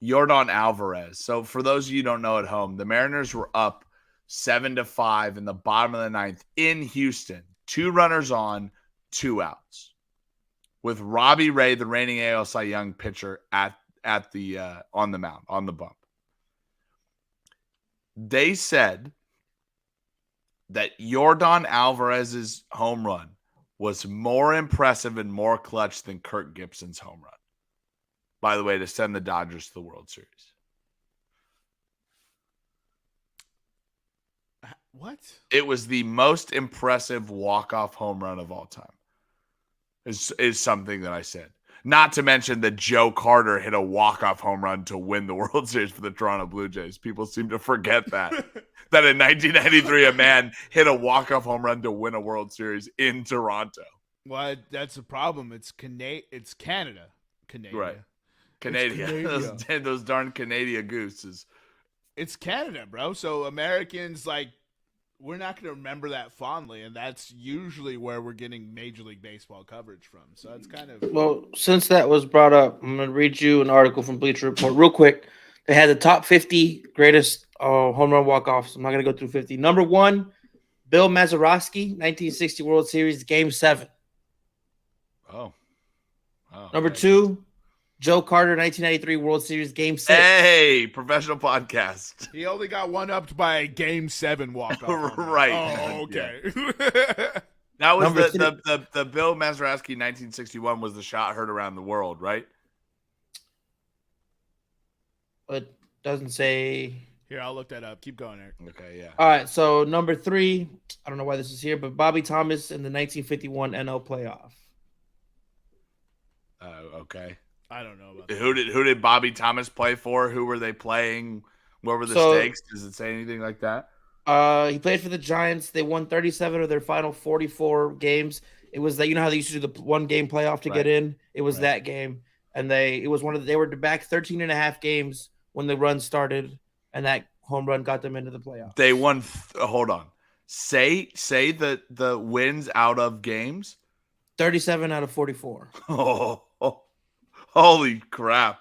Yordan Alvarez. So for those of you who don't know at home, the Mariners were up 7-5 in the bottom of the 9th in Houston. 2 runners on, 2 outs, with Robbie Ray, the reigning AL Cy Young pitcher, at the on the mound, on the bump. They said that Yordan Alvarez's home run was more impressive and more clutch than Kirk Gibson's home run. By the way, to send the Dodgers to the World Series. What? It was the most impressive walk-off home run of all time. Is something that I said. Not to mention that Joe Carter hit a walk-off home run to win the World Series for the Toronto Blue Jays. People seem to forget that. That in 1993, a man hit a walk-off home run to win a World Series in Toronto. Well, that's the problem. It's Canada. Right. Canada. Those darn Canadian gooses. It's Canada, bro. So Americans, we're not going to remember that fondly, and that's usually where we're getting Major League Baseball coverage from. So it's kind of... Well, since that was brought up, I'm going to read you an article from Bleacher Report real quick. They had the top 50 greatest home run walk-offs. I'm not going to go through 50. Number 1, Bill Mazeroski, 1960 World Series, Game 7. Oh. Number 2, Joe Carter, 1993 World Series, Game 6. Hey, professional podcast. He only got one-upped by a Game 7 walk-off. Right. Oh, okay. That was Number the Bill Mazeroski 1961 was the shot heard around the world, right? It doesn't say. Here, I'll look that up. Keep going, Eric. Okay, yeah. All right, so number 3, I don't know why this is here, but Bobby Thomas in the 1951 NL playoff. Okay. I don't know about that. Who did Bobby Thomas play for? Who were they playing? What were the stakes? Does it say anything like that? He played for the Giants. They won 37 of their final 44 games. It was that, you know how they used to do the one game playoff to get in? It was that game. And they were back 13 and a half games when the run started, and that home run got them into the playoffs. They won hold on. Say the wins out of games. 37 out of 44. Oh, holy crap.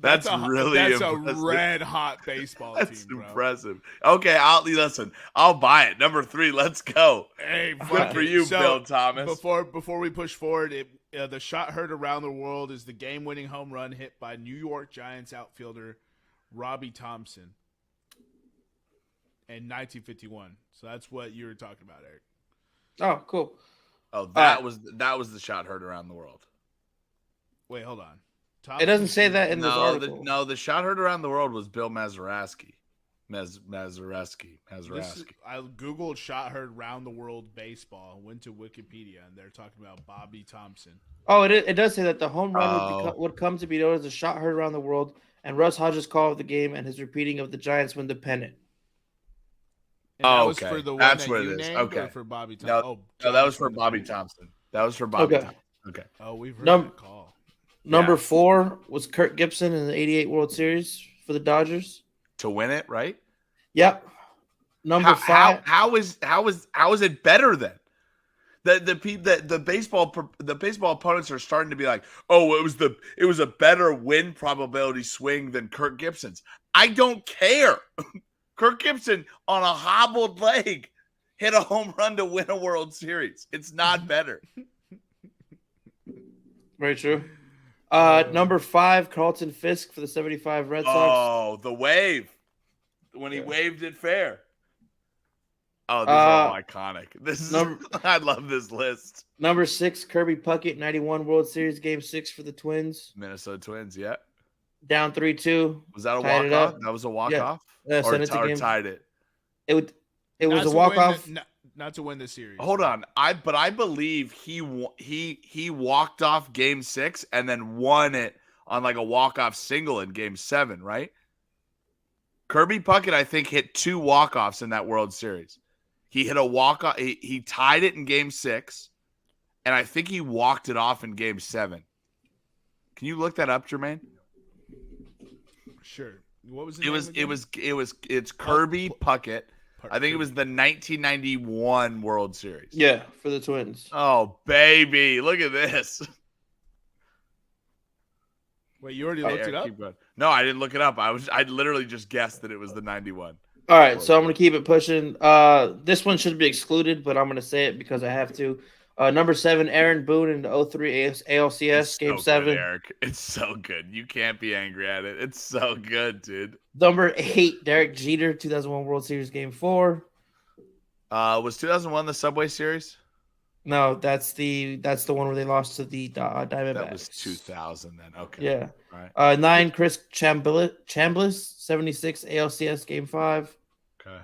That's a red hot baseball team, bro. That's impressive. Okay, I'll buy it. Number 3, let's go. Hey, good for you, Bill Thomas. Before we push forward, the shot heard around the world is the game-winning home run hit by New York Giants outfielder Robbie Thompson in 1951. So that's what you were talking about, Eric. Oh, cool. Oh, that was the shot heard around the world. Wait, hold on. It doesn't say that in this article. The shot heard around the world was Bill Mazeroski. Mazeroski. I Googled shot heard around the world baseball, went to Wikipedia, and they're talking about Bobby Thompson. Oh, it does say that the home run would come to be known as a shot heard around the world, and Russ Hodges' call of the game and his repeating of the Giants win the pennant. And that was for the one that's that what you it is. named, Okay. or for Bobby Thompson? No, that was for Bobby Thompson. That was for Bobby Thompson. Okay. Oh, we've heard that call. Number 4 was Kirk Gibson in the '88 World Series for the Dodgers to win it, right? Yep. Number 5. How is it better then? The baseball opponents are starting to be like, oh, it was a better win probability swing than Kirk Gibson's. I don't care. Kirk Gibson on a hobbled leg hit a home run to win a World Series. It's not better. Very true. Number 5, Carlton Fisk for the '75 Red Sox. Oh, the wave. When he waved it fair. Oh, these are all iconic. I love this list. Number 6, Kirby Puckett, '91 World Series, Game 6 for the Twins. Minnesota Twins, yeah. Down 3-2. Was that a walk-off? That was a walk-off? Yeah. Or tied it? It was a walk-off. Not to win the series. Hold on. I believe he walked off Game 6 and then won it on like a walk-off single in Game 7, right? Kirby Puckett, I think, hit 2 walk-offs in that World Series. He hit a walk-off. He tied it in Game 6, and I think he walked it off in Game 7. Can you look that up, Jermaine? Sure. What was it's Kirby Puckett. I think it was the 1991 World Series. Yeah, for the Twins. Oh, baby. Look at this. Wait, you already looked it up? No, I didn't look it up. I literally just guessed that it was the 91. All right, so I'm going to keep it pushing. This one should be excluded, but I'm going to say it because I have to. Number 7, Aaron Boone in the 03 ALCS, Game 7. Good, Eric. It's so good. You can't be angry at it. It's so good, dude. Number 8, Derek Jeter, 2001 World Series, Game 4. Was 2001 the Subway Series? No, that's the one where they lost to the Diamondbacks. That was 2000 then. Okay. Yeah. Right. 9, Chris Chambliss, 76 ALCS Game 5. Okay.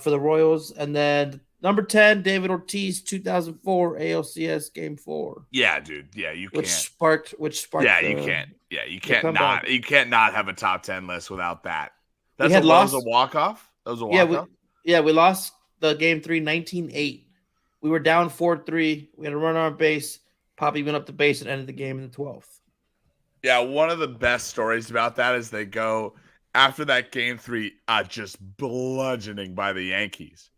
For the Royals, and then number 10, David Ortiz, 2004 ALCS Game 4. Yeah, dude. Yeah, you can't. Which sparked. Yeah, you can't. Yeah, you can't not have a top 10 list without that. That was a walk-off? That was a walk-off? Yeah, we lost the Game 3, 19-8. We were down 4-3. We had a runner on base. Poppy went up the base and ended the game in the 12th. Yeah, one of the best stories about that is they go after that Game 3, just bludgeoning by the Yankees.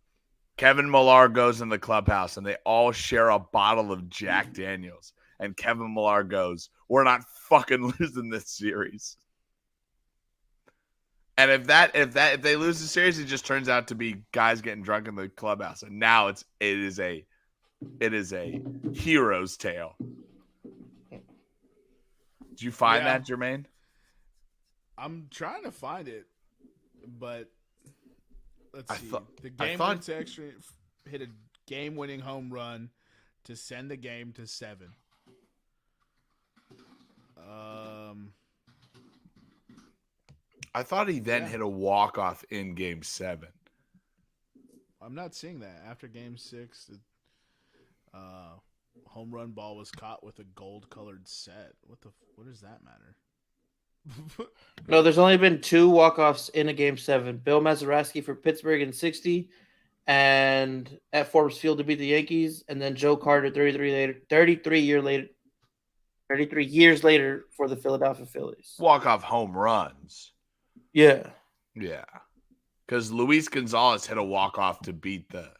Kevin Millar goes in the clubhouse and they all share a bottle of Jack Daniels. And Kevin Millar goes, "We're not fucking losing this series." And if they lose the series, it just turns out to be guys getting drunk in the clubhouse. And now it is a hero's tale. Did you find that, Jermaine? I'm trying to find it, but let's see. The game actually hit a game-winning home run to send the game to 7. I thought he then hit a walk-off in Game 7. I'm not seeing that. After Game 6, the home run ball was caught with a gold-colored set. What does that matter? No, there's only been 2 walk-offs in a Game 7. Bill Mazeroski for Pittsburgh in 60, and at Forbes Field to beat the Yankees, and then Joe Carter 33 years later for the Philadelphia Phillies. Walk-off home runs. Yeah. Yeah. Because Luis Gonzalez hit a walk-off to beat the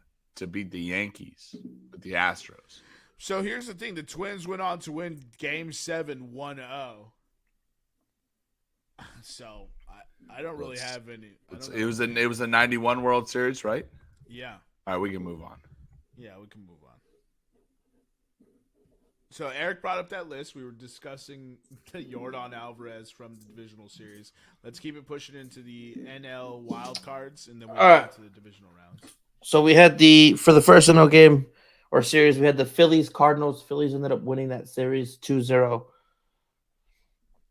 Yankees with the Astros. So here's the thing. The Twins went on to win Game 7 1-0. So I don't really have any. It was a 91 World Series, right? Yeah. All right, we can move on. Yeah, we can move on. So Eric brought up that list. We were discussing the Yordan Alvarez from the divisional series. Let's keep it pushing into the NL wild cards, and then we'll get into the divisional rounds. So we had for the first NL game or series, we had the Phillies Cardinals. Phillies ended up winning that series 2-0.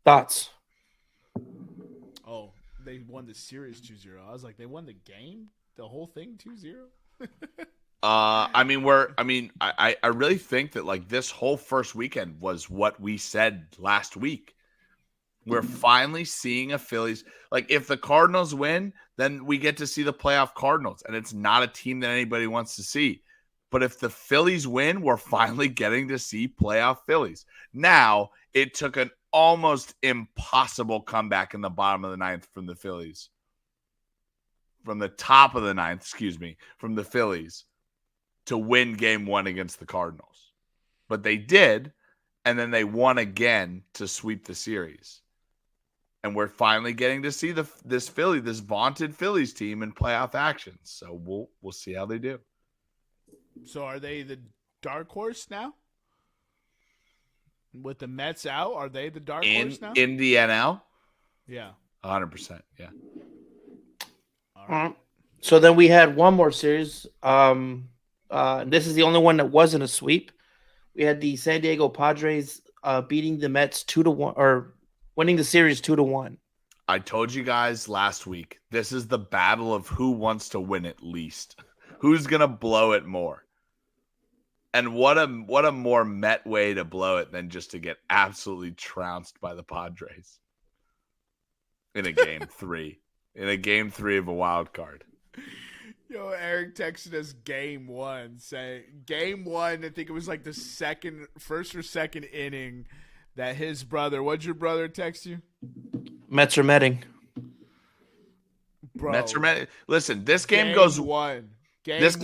Thoughts? Oh, they won the series 2-0. I was like, they won the game? The whole thing 2-0? I really think that like this whole first weekend was what we said last week. We're finally seeing a Phillies. Like if the Cardinals win, then we get to see the playoff Cardinals, and it's not a team that anybody wants to see. But if the Phillies win, we're finally getting to see playoff Phillies. Now, it took an almost impossible comeback in the bottom of the ninth from the Phillies. From the top of the ninth, from the Phillies to win Game 1 against the Cardinals. But they did, and then they won again to sweep the series. And we're finally getting to see this vaunted Phillies team in playoff action. So we'll see how they do. So are they the dark horse now? With the Mets out, are they the dark horse now? In the NL? Yeah. 100%, yeah. All right. So then we had one more series. This is the only one that wasn't a sweep. We had the San Diego Padres beating the Mets 2-1, or winning the series 2-1. I told you guys last week, this is the battle of who wants to win it least. Who's gonna blow it more? And what a more Met way to blow it than just to get absolutely trounced by the Padres in a Game 3. In a Game 3 of a wild card. Yo, Eric texted us Game 1, saying Game 1, I think it was like the first or second inning that his brother, what'd your brother text you? Mets are metting. Bro. Mets are metting. Listen, this game Game goes. 1. This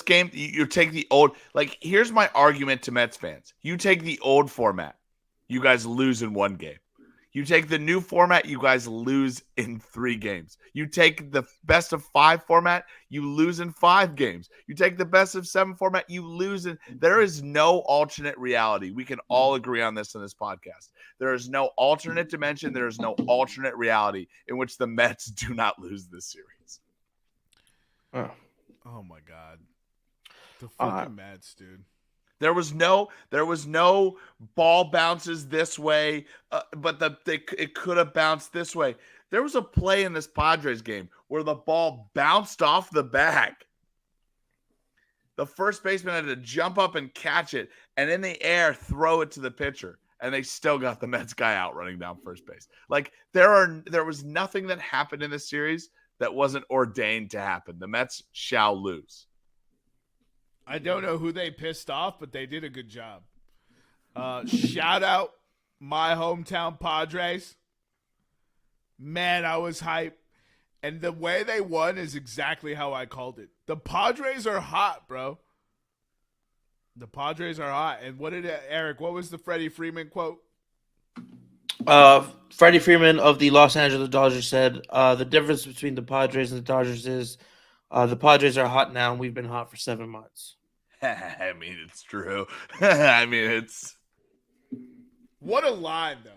game, you take the old. Like, here's my argument to Mets fans. You take the old format, you guys lose in 1 game. You take the new format, you guys lose in 3 games. You take the best of 5 format, you lose in 5 games. You take the best of 7 format, you lose in. There is no alternate reality. We can all agree on this in this podcast. There is no alternate dimension. There is no alternate reality in which the Mets do not lose this series. Oh my god, the fucking Mets, dude. There was no ball bounces this way, but it could have bounced this way. There was a play in this Padres game where the ball bounced off the bag. The first baseman had to jump up and catch it, and in the air throw it to the pitcher, and they still got the Mets guy out running down first base. Like there was nothing that happened in this series that wasn't ordained to happen. The Mets shall lose. I don't know who they pissed off, but they did a good job. Shout out my hometown Padres. Man, I was hyped. And the way they won is exactly how I called it. The Padres are hot, bro. The Padres are hot. And Eric, what was the Freddie Freeman quote? Freddie Freeman of the Los Angeles Dodgers said, the difference between the Padres and the Dodgers is the Padres are hot now, and we've been hot for 7 months. I mean, it's true. I mean, it's what a line, though.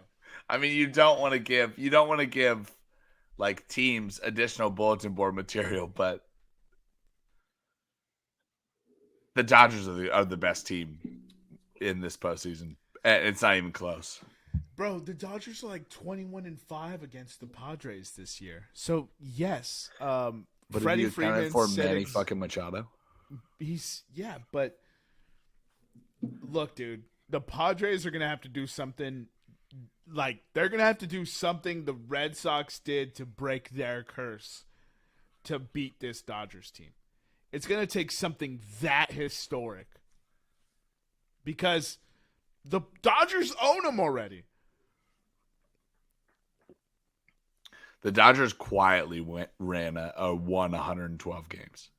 I mean, you don't want to give like teams additional bulletin board material, but the Dodgers are the best team in this postseason. It's not even close. Bro, the Dodgers are like 21-5 against the Padres this year. So yes, but Freddie have you accounted Freeman for said Manny fucking Machado? But look, dude, the Padres are gonna have to do something. Like they're gonna have to do something the Red Sox did to break their curse to beat this Dodgers team. It's gonna take something that historic because the Dodgers own them already. The Dodgers quietly won 112 games.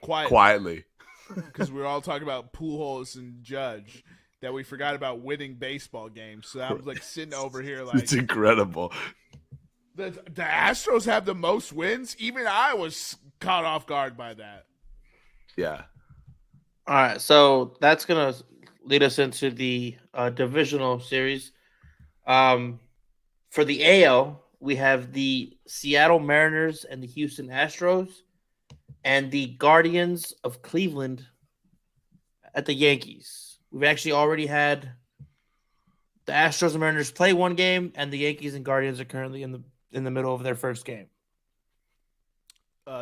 Quietly. Because we were all talking about Pujols and Judge that we forgot about winning baseball games. So I was like sitting over here like it's incredible. The Astros have the most wins. Even I was caught off guard by that. Yeah. All right, so that's gonna lead us into the divisional series. For the AL, we have the Seattle Mariners and the Houston Astros, and the Guardians of Cleveland at the Yankees. We've actually already had the Astros and Mariners play one game, and the Yankees and Guardians are currently in the middle of their first game.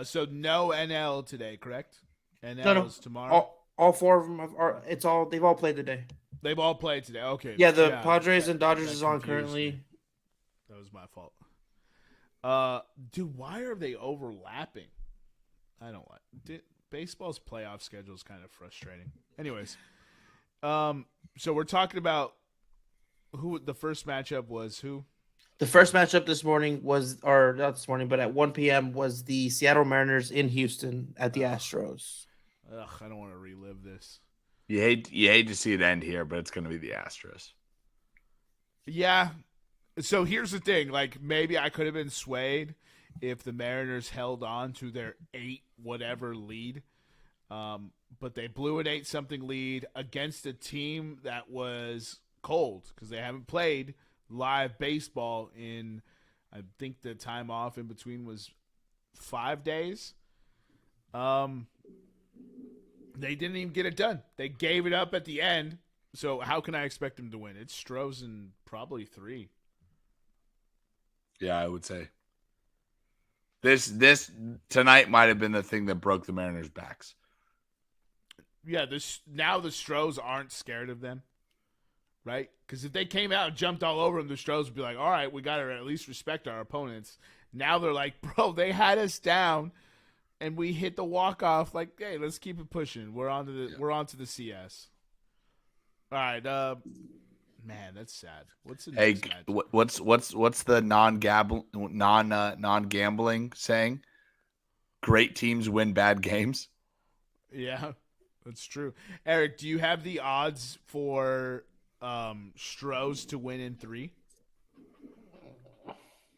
So no NL today, correct? NL is tomorrow. All four of them they've all played today. They've all played today. Okay. Yeah, the Padres and Dodgers is on currently. Me. That was my fault. Dude, why are they overlapping? I don't like baseball's playoff schedule is kind of frustrating. Anyways, so we're talking about who the first matchup was. Who? The first matchup this morning or not this morning, but at 1 p.m. was the Seattle Mariners in Houston at the Astros. Ugh, I don't want to relive this. You hate to see it end here, but it's going to be the Astros. Yeah. So here's the thing. Like, maybe I could have been swayed if the Mariners held on to their 8-whatever lead. But they blew an 8-something lead against a team that was cold because they haven't played live baseball in, I think the time off in between was 5 days. They didn't even get it done. They gave it up at the end. So how can I expect them to win? It's Stroh's in probably 3. Yeah, I would say this tonight might have been the thing that broke the Mariners' backs. Yeah, now the Stros aren't scared of them, right? Because if they came out and jumped all over them, the Stros would be like, all right, we got to at least respect our opponents. Now they're like, bro, they had us down, and we hit the walk-off. Like, hey, let's keep it pushing. We're on to the CS. All right, man, that's sad. What's the next match? What's the non-gambling saying? Great teams win bad games. Yeah, that's true. Eric, do you have the odds for Stros to win in 3?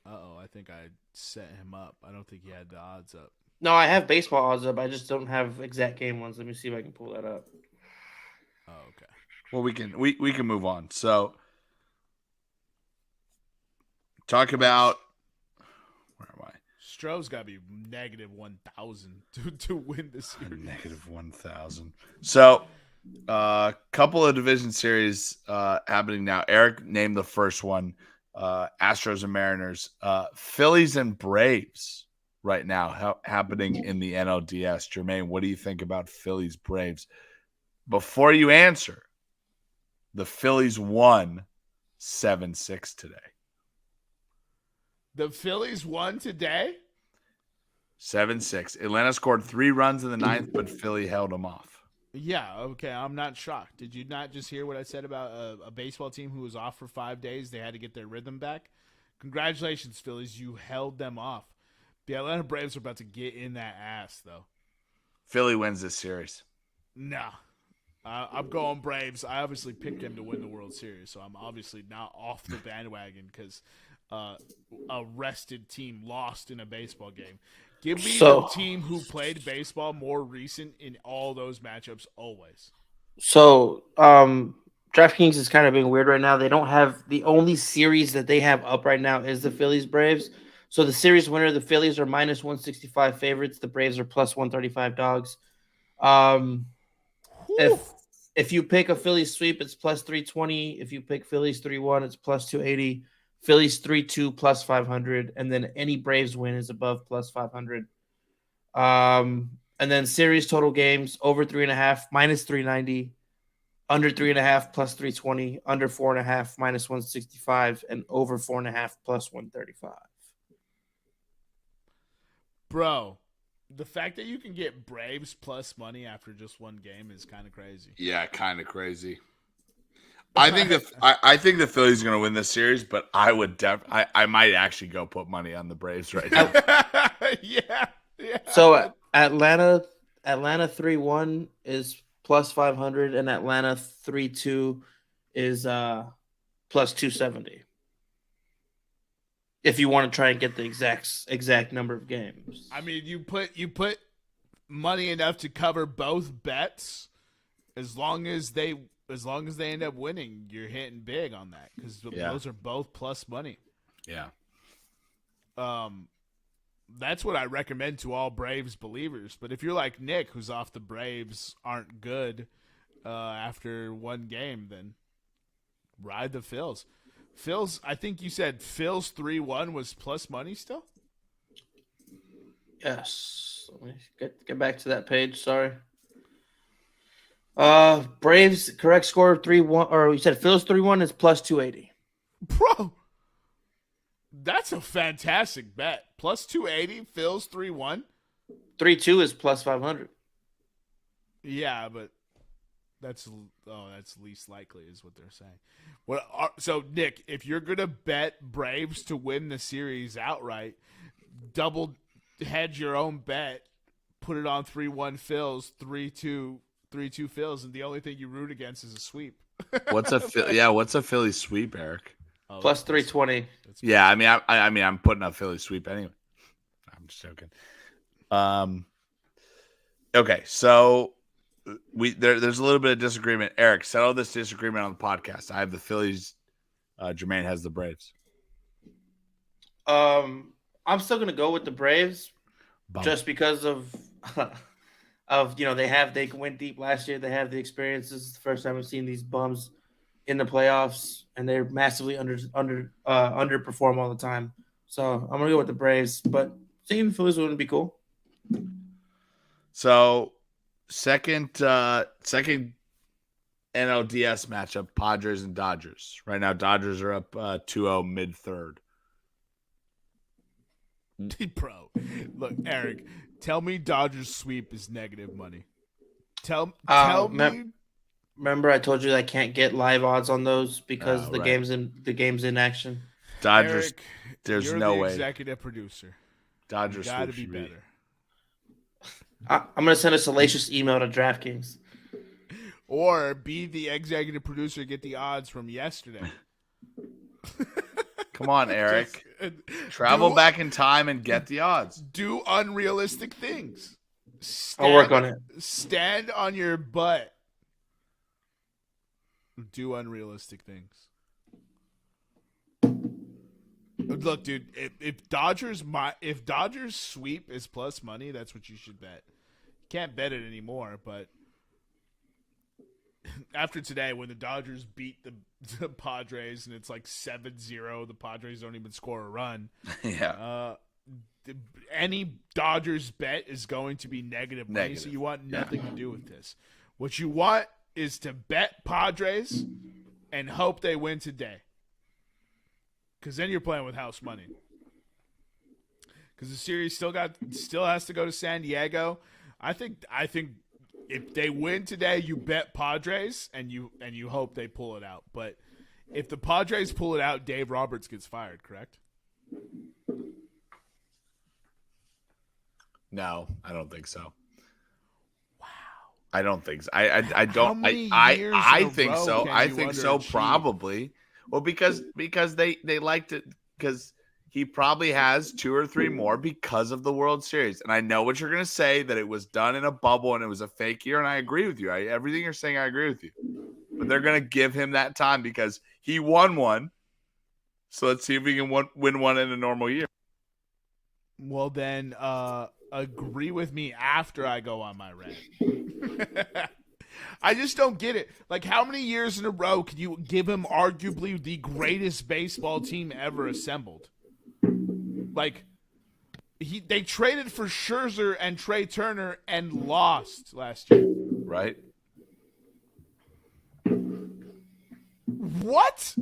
I think I set him up. I don't think he had the odds up. No, I have baseball odds up. I just don't have exact game ones. Let me see if I can pull that up. Oh, okay. Well, we can move on. So, talk about where am I? Astros got to be negative 1,000 to win this series. Negative 1,000. So, couple of division series happening now. Eric named the first one, Astros and Mariners. Phillies and Braves right now happening in the NLDS. Jermaine, what do you think about Phillies Braves? Before you answer, the Phillies won 7-6 today. The Phillies won today? 7-6. Atlanta scored 3 runs in the ninth, but Philly held them off. Yeah, okay. I'm not shocked. Did you not just hear what I said about a baseball team who was off for 5 days? They had to get their rhythm back. Congratulations, Phillies. You held them off. The Atlanta Braves are about to get in that ass, though. Philly wins this series. Nah. I'm going Braves. I obviously picked them to win the World Series, so I'm obviously not off the bandwagon because a rested team lost in a baseball game. Give me the team who played baseball more recent in all those matchups always. So, DraftKings is kind of being weird right now. They don't have the only series that they have up right now is the Phillies Braves. So the series winner, the Phillies are minus 165 favorites. The Braves are plus 135 dogs. If you pick a Phillies sweep, it's plus 320. If you pick Phillies 3-1, it's plus 280. Phillies 3-2 plus 500, and then any Braves win is above plus 500. And then series total games over 3.5 minus 390, under 3.5 plus 320, under 4.5 minus 165, and over 4.5 plus 135. Bro, the fact that you can get Braves plus money after just one game is kind of crazy. Yeah, kind of crazy. I think the Phillies are going to win this series, but I would I might actually go put money on the Braves right now. Yeah. So Atlanta 3-1 is plus 500, and Atlanta 3-2 is plus 270. If you want to try and get the exact number of games. I mean, you put money enough to cover both bets. As long as they end up winning, you're hitting big on that because those are both plus money. Yeah. That's what I recommend to all Braves believers. But if you're like Nick, who's off the Braves aren't good after one game, then ride the Phils. Phils, I think you said Phils 3-1 was plus money still? Yes. Let me get back to that page. Sorry. Braves correct score 3-1, or you said Phils 3-1 is plus 280. Bro, that's a fantastic bet. Plus 280, Phils 3-1. 3-2 is plus 500. Yeah, but that's least likely is what they're saying. So Nick, if you're gonna bet Braves to win the series outright, double hedge your own bet, put it on 3-1 Phils, 3-2 Phils, and the only thing you root against is a sweep. What's a Philly sweep, Eric? Plus 320. Yeah, I mean I'm putting up Philly sweep anyway. I'm just joking. Okay, so there's a little bit of disagreement. Eric, settle this disagreement on the podcast. I have the Phillies. Jermaine has the Braves. I'm still gonna go with the Braves, just because of they went deep last year. They have the experience. This is the first time I've seen these bums in the playoffs, and they're massively underperform all the time. So I'm gonna go with the Braves, but seeing the Phillies wouldn't be cool. So second NLDS matchup, Padres and Dodgers. Right now, Dodgers are up 2-0 mid-third. Bro, look, Eric, tell me Dodgers sweep is negative money. Tell me. Remember, I told you I can't get live odds on those because the game's in action. Dodgers, Eric, there's you're no the way. Executive producer. Dodgers got to be better. I'm gonna send a salacious email to DraftKings. Or be the executive producer, get the odds from yesterday. Come on, Eric. Travel back in time and get the odds. Do unrealistic things. I'll work on it. Stand on your butt. Do unrealistic things. Look, dude, if Dodgers sweep is plus money, that's what you should bet. You can't bet it anymore, but after today, when the Dodgers beat the Padres and it's like 7-0, the Padres don't even score a run. Yeah. Any Dodgers bet is going to be negative money, so you want nothing to do with this. What you want is to bet Padres and hope they win today. Because then you're playing with house money. Because the series still has to go to San Diego. I think if they win today, you bet Padres and you hope they pull it out. But if the Padres pull it out, Dave Roberts gets fired. Correct? No, I don't think so. Wow. I don't think so. I don't. I think so. I think so. Probably. Well, because they liked it because he probably has 2 or 3 more because of the World Series. And I know what you're going to say, that it was done in a bubble and it was a fake year. And I agree with you. Everything you're saying, I agree with you. But they're going to give him that time because he won one. So let's see if we can win one in a normal year. Well, then agree with me after I go on my rant. I just don't get it. Like, how many years in a row can you give him arguably the greatest baseball team ever assembled? Like, they traded for Scherzer and Trey Turner and lost last year. Right. What?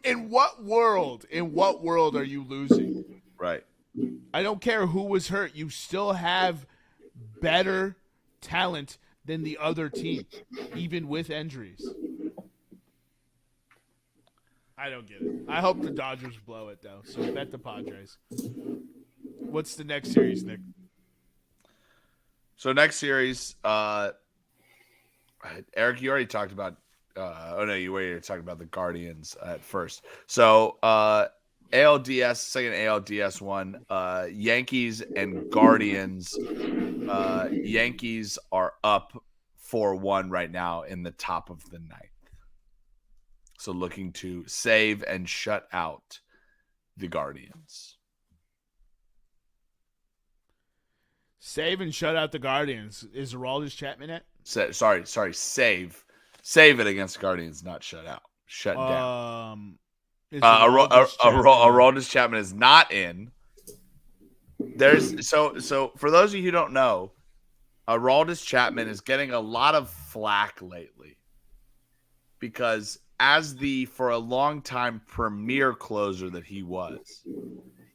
In what world? In what world are you losing? Right. I don't care who was hurt. You still have better talent than the other team, even with injuries. I don't get it. I hope the Dodgers blow it, though. So bet the Padres. What's the next series, Nick? So next series, Eric, you already talked about you were talking about the Guardians at first. So ALDS, second ALDS one, Yankees and Guardians. Yankees are up 4-1 right now in the top of the ninth. So looking to save and shut out the Guardians. Save and shut out the Guardians. Is Aroldis Chapman it? Sorry. Save it against the Guardians, not shut out. Shut down. Aroldis Chapman is not in. So for those of you who don't know, Aroldis Chapman is getting a lot of flack lately because as for a long time premier closer that he was,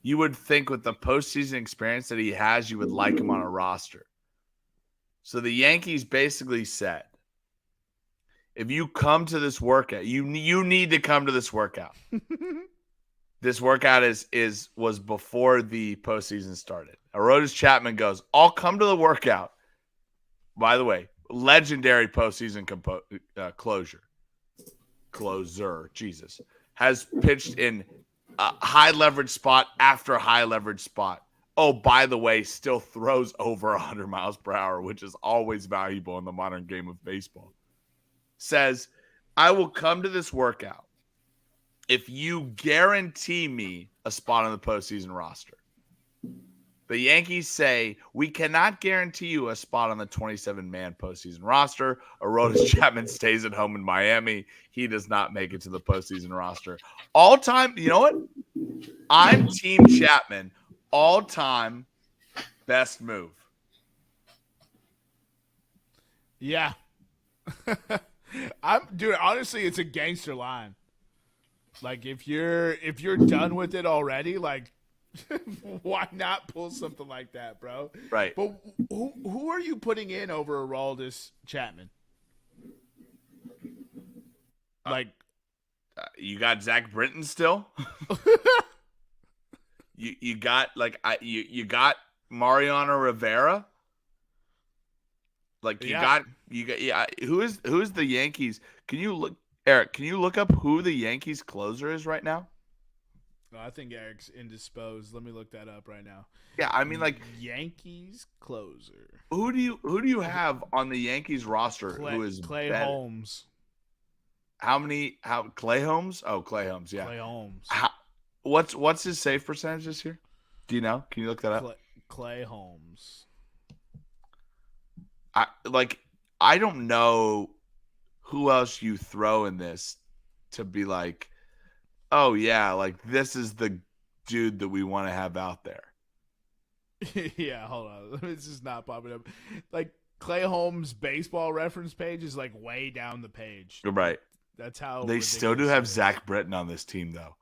you would think with the postseason experience that he has, you would like him on a roster. So the Yankees basically said, if you come to this workout, you need to come to this workout. This workout was before the postseason started. Aroldis Chapman goes, I'll come to the workout. By the way, legendary postseason closer, Jesus, has pitched in a high leverage spot after high leverage spot. Oh, by the way, still throws over 100 miles per hour, which is always valuable in the modern game of baseball. Says, I will come to this workout if you guarantee me a spot on the postseason roster. The Yankees say, we cannot guarantee you a spot on the 27-man postseason roster. Aroldis Chapman stays at home in Miami. He does not make it to the postseason roster. All-time, you know what? I'm Team Chapman. All-time best move. Yeah. Dude, honestly, it's a gangster line. Like, if you're done with it already, like, why not pull something like that, bro? Right. But who are you putting in over Aroldis Chapman? Like, you got Zach Britton still. you got you got Mariano Rivera. Like you got who's the Yankees? Can you look, Eric? Can you look up who the Yankees closer is right now? I think Eric's indisposed. Let me look that up right now. Yeah, I mean, like Yankees closer. Who do you have on the Yankees roster who is Clay better? Holmes? How Clay Holmes? Oh, Clay Holmes, yeah. Clay Holmes. What's his save percentage this year? Do you know? Can you look that up? Clay Holmes. I don't know who else you throw in this to be like, oh yeah, like this is the dude that we want to have out there. Yeah, hold on. This is not popping up. Like Clay Holmes' baseball reference page is like way down the page. Right. That's how they still do have Zach Britton on this team though.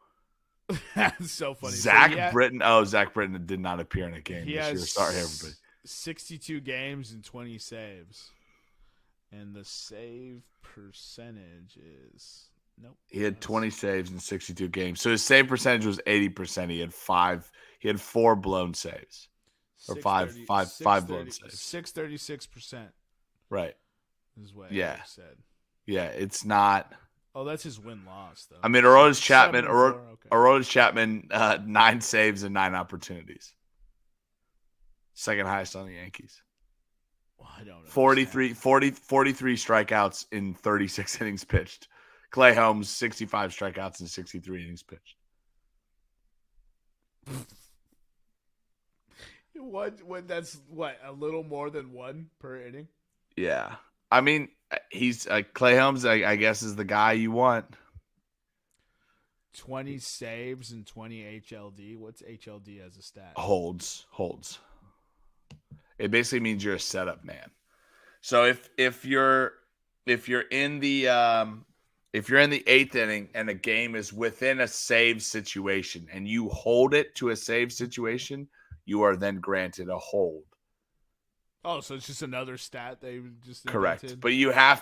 That's so funny. Zach Britton. Oh, Zach Britton did not appear in a game this year. Sorry, everybody. 62 games and 20 saves. And the save percentage is nope. He had 20 saves in 62 games. So his save percentage was 80%. He had 4 blown saves. Or five blown saves. 636%. Right. Is what yeah. Eric said. Yeah, it's not. Oh, that's his win-loss, though. I mean, Aroldis Chapman, 9 saves and 9 opportunities. Second highest on the Yankees. Well, I don't know. 43 strikeouts in 36 innings pitched. Clay Holmes, 65 strikeouts in 63 innings pitched. That's a little more than 1 per inning? Yeah. I mean, he's Clay Holmes, I guess, is the guy you want. 20 saves and 20 HLD. What's HLD as a stat? Holds. It basically means you're a setup man. So if you're in the 8th inning and a game is within a save situation and you hold it to a save situation, you are then granted a hold. Oh, so it's just another stat they just correct. Invented? But it has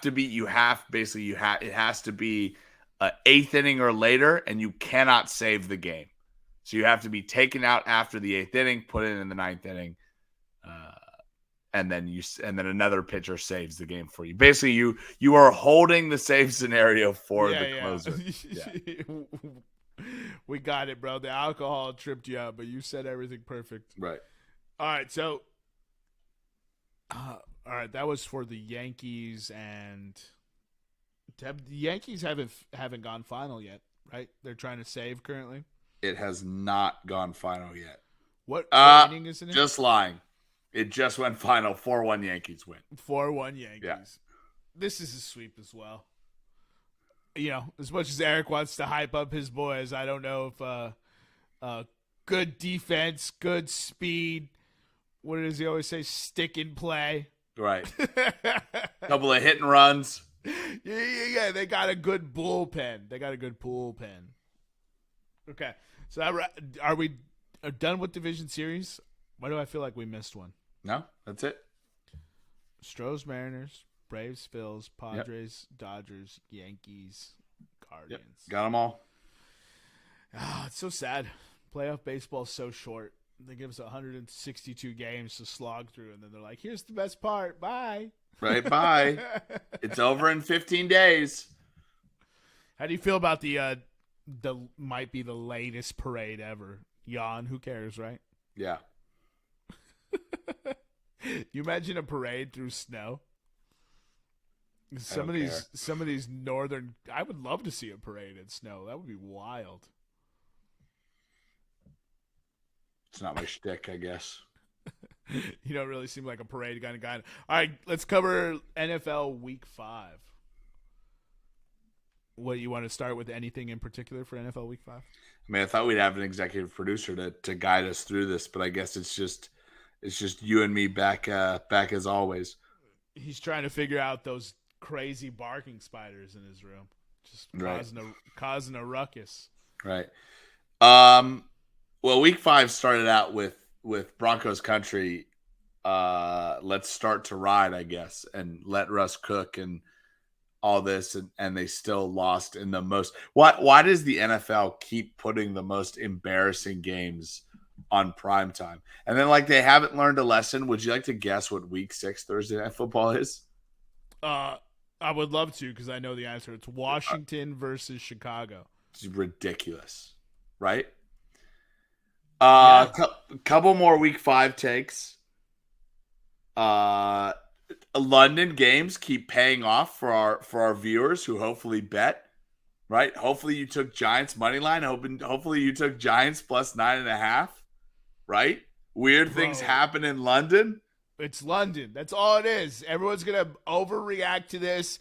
to be 8th inning or later, and you cannot save the game. So you have to be taken out after the 8th inning, put in the 9th inning, and then another pitcher saves the game for you. Basically, you are holding the save scenario for the closer. Yeah. We got it, bro. The alcohol tripped you out, but you said everything perfect. Right. All right, so that was for the Yankees, and the Yankees haven't gone final yet, right? They're trying to save currently. It has not gone final yet. What inning is it in? Just lying. It just went final. 4-1 Yankees win. 4-1 Yankees. Yeah. This is a sweep as well. You know, as much as Eric wants to hype up his boys, I don't know if good defense, good speed. What does he always say? Stick and play. Right. Couple of hit and runs. Yeah. They got a good bullpen. Okay. So are we done with Division Series? Why do I feel like we missed one? No, that's it. Stros, Mariners, Braves, Phils, Padres, Dodgers, Yankees, Guardians. Yep. Got them all. It's so sad. Playoff baseball is so short. They give us 162 games to slog through, and then they're like, here's the best part. Bye. Right, bye. It's over in 15 days. How do you feel about the might be the latest parade ever? Yawn, who cares, right? Yeah. You imagine a parade through snow? Some of these northern, I would love to see a parade in snow. That would be wild. It's not my shtick, I guess. You don't really seem like a parade kind of guy. All right, let's cover NFL Week 5. What, you want to start with anything in particular for NFL Week 5? I mean, I thought we'd have an executive producer to guide us through this, but I guess it's just you and me back as always. He's trying to figure out those crazy barking spiders in his room, just causing a ruckus. Right. Well, Week 5 started out with Broncos country. Let's start to ride, I guess, and let Russ cook and all this, and they still lost in the most. Why does the NFL keep putting the most embarrassing games on primetime? And then, like, they haven't learned a lesson. Would you like to guess what Week 6 Thursday Night Football is? I would love to, because I know the answer. It's Washington versus Chicago. It's ridiculous, right? Yeah. Couple more Week 5 takes. London games keep paying off for our viewers who hopefully bet. right? Hopefully you took Giants money line. Hopefully you took Giants plus 9.5, right? Weird things happen in London. It's London. That's all it is. Everyone's going to overreact to this.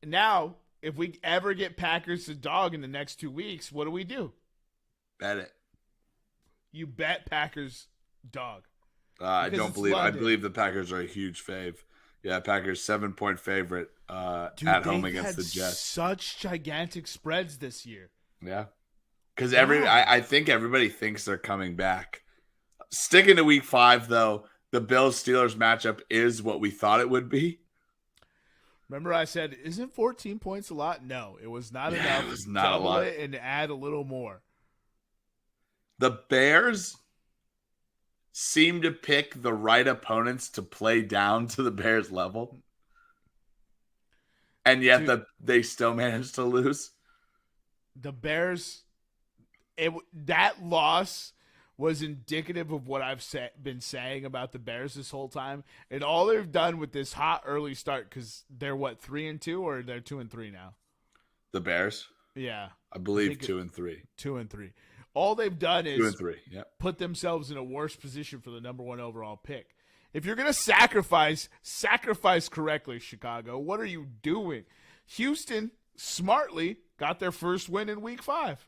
Now, if we ever get Packers to dog in the next 2 weeks, what do? Bet it. You bet Packers dog. I believe the Packers are a huge fave. Yeah, Packers 7-point favorite at home against the Jets. Such gigantic spreads this year. Yeah, because I think everybody thinks they're coming back. Sticking to Week 5 though, the Bills-Steelers matchup is what we thought it would be. Remember, I said, "Isn't 14 points a lot?" No, it was not enough. It was not a lot, and add a little more. The Bears seem to pick the right opponents to play down to the Bears level. And yet they still managed to lose. The Bears, that loss was indicative of what I've been saying about the Bears this whole time. And all they've done with this hot early start, because they're 3-2 or they're 2-3 now? The Bears? Yeah. I believe 2-3. 2-3. All they've done is 2-3. Yep. Put themselves in a worse position for the number 1 overall pick. If you're going to sacrifice correctly, Chicago. What are you doing? Houston smartly got their first win in Week 5.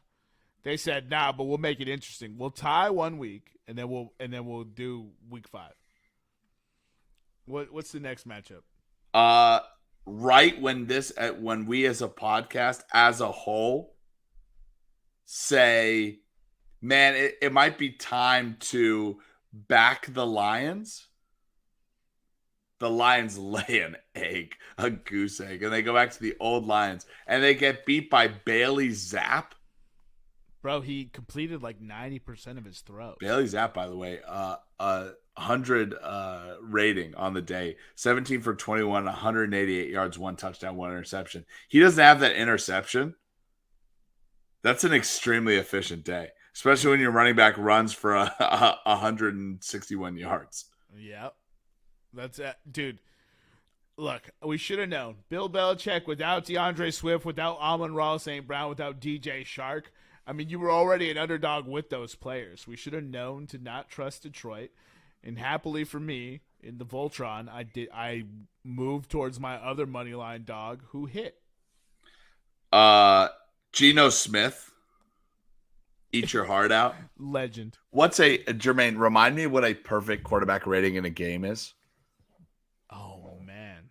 They said, "Nah, but we'll make it interesting. We'll tie 1 week, and then we'll do Week 5." What's the next matchup? Right when we as a podcast as a whole say, man, it might be time to back the Lions. The Lions lay an egg, a goose egg, and they go back to the old Lions, and they get beat by Bailey Zapp. Bro, he completed 90% of his throws. Bailey Zapp, by the way, 100 rating on the day, 17 for 21, 188 yards, 1 touchdown, 1 interception. He doesn't have that interception. That's an extremely efficient day, especially when your running back runs for 161 yards. Yep. That's it. Dude, look, we should have known. Bill Belichick without DeAndre Swift, without Amon-Ra St. Brown, without DJ Shark. I mean, you were already an underdog with those players. We should have known to not trust Detroit. And happily for me, in the Voltron, I moved towards my other money line dog who hit. Geno Smith. Eat your heart out. Legend. Jermaine, remind me what a perfect quarterback rating in a game is. Oh, man.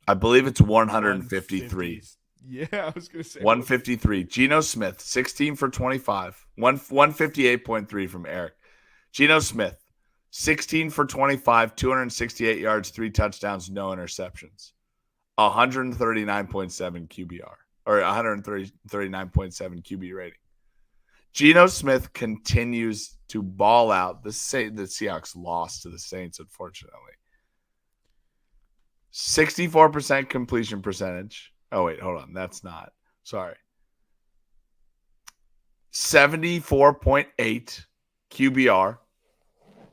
I believe it's 153. Yeah, I was going to say 153. Geno Smith, 16 for 25. 158.3 from Eric. Geno Smith, 16 for 25, 268 yards, 3 touchdowns, no interceptions. 139.7 QBR, or 139.7 QB rating. Geno Smith continues to ball out. The Seahawks lost to the Saints, unfortunately. 64% completion percentage. Oh, wait, hold on. That's not. Sorry. 74.8 QBR.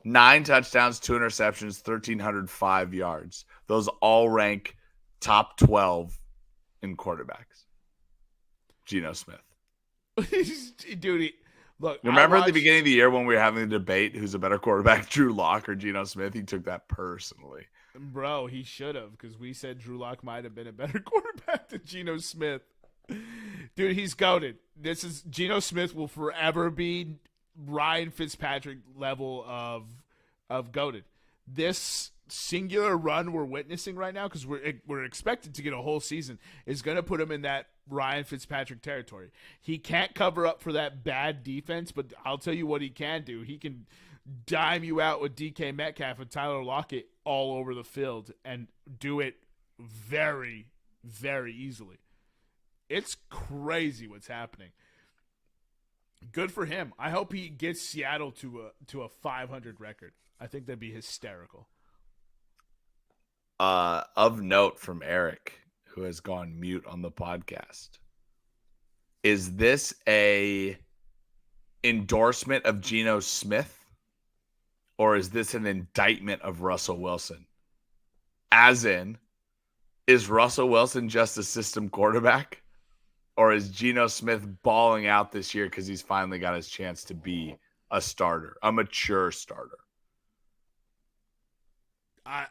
9 touchdowns, 2 interceptions, 1,305 yards. Those all rank top 12 in quarterbacks. Geno Smith. Dude, look. Remember at the beginning of the year when we were having a debate who's a better quarterback, Drew Lock or Geno Smith? He took that personally. Bro, he should have, because we said Drew Lock might have been a better quarterback than Geno Smith. Dude, he's goated. Geno Smith will forever be Ryan Fitzpatrick level of goated. This singular run we're witnessing right now, because we're expected to get a whole season, is going to put him in that Ryan Fitzpatrick territory. He can't cover up for that bad defense, but I'll tell you what he can do. He can dime you out with DK Metcalf and Tyler Lockett all over the field and do it very, very easily. It's crazy what's happening. Good for him. I hope he gets Seattle to a 500 record. I think that'd be hysterical. Of note from Eric, who has gone mute on the podcast. Is this a endorsement of Geno Smith? Or is this an indictment of Russell Wilson? As in, is Russell Wilson just a system quarterback? or is Geno Smith balling out this year because he's finally got his chance to be a starter, a mature starter?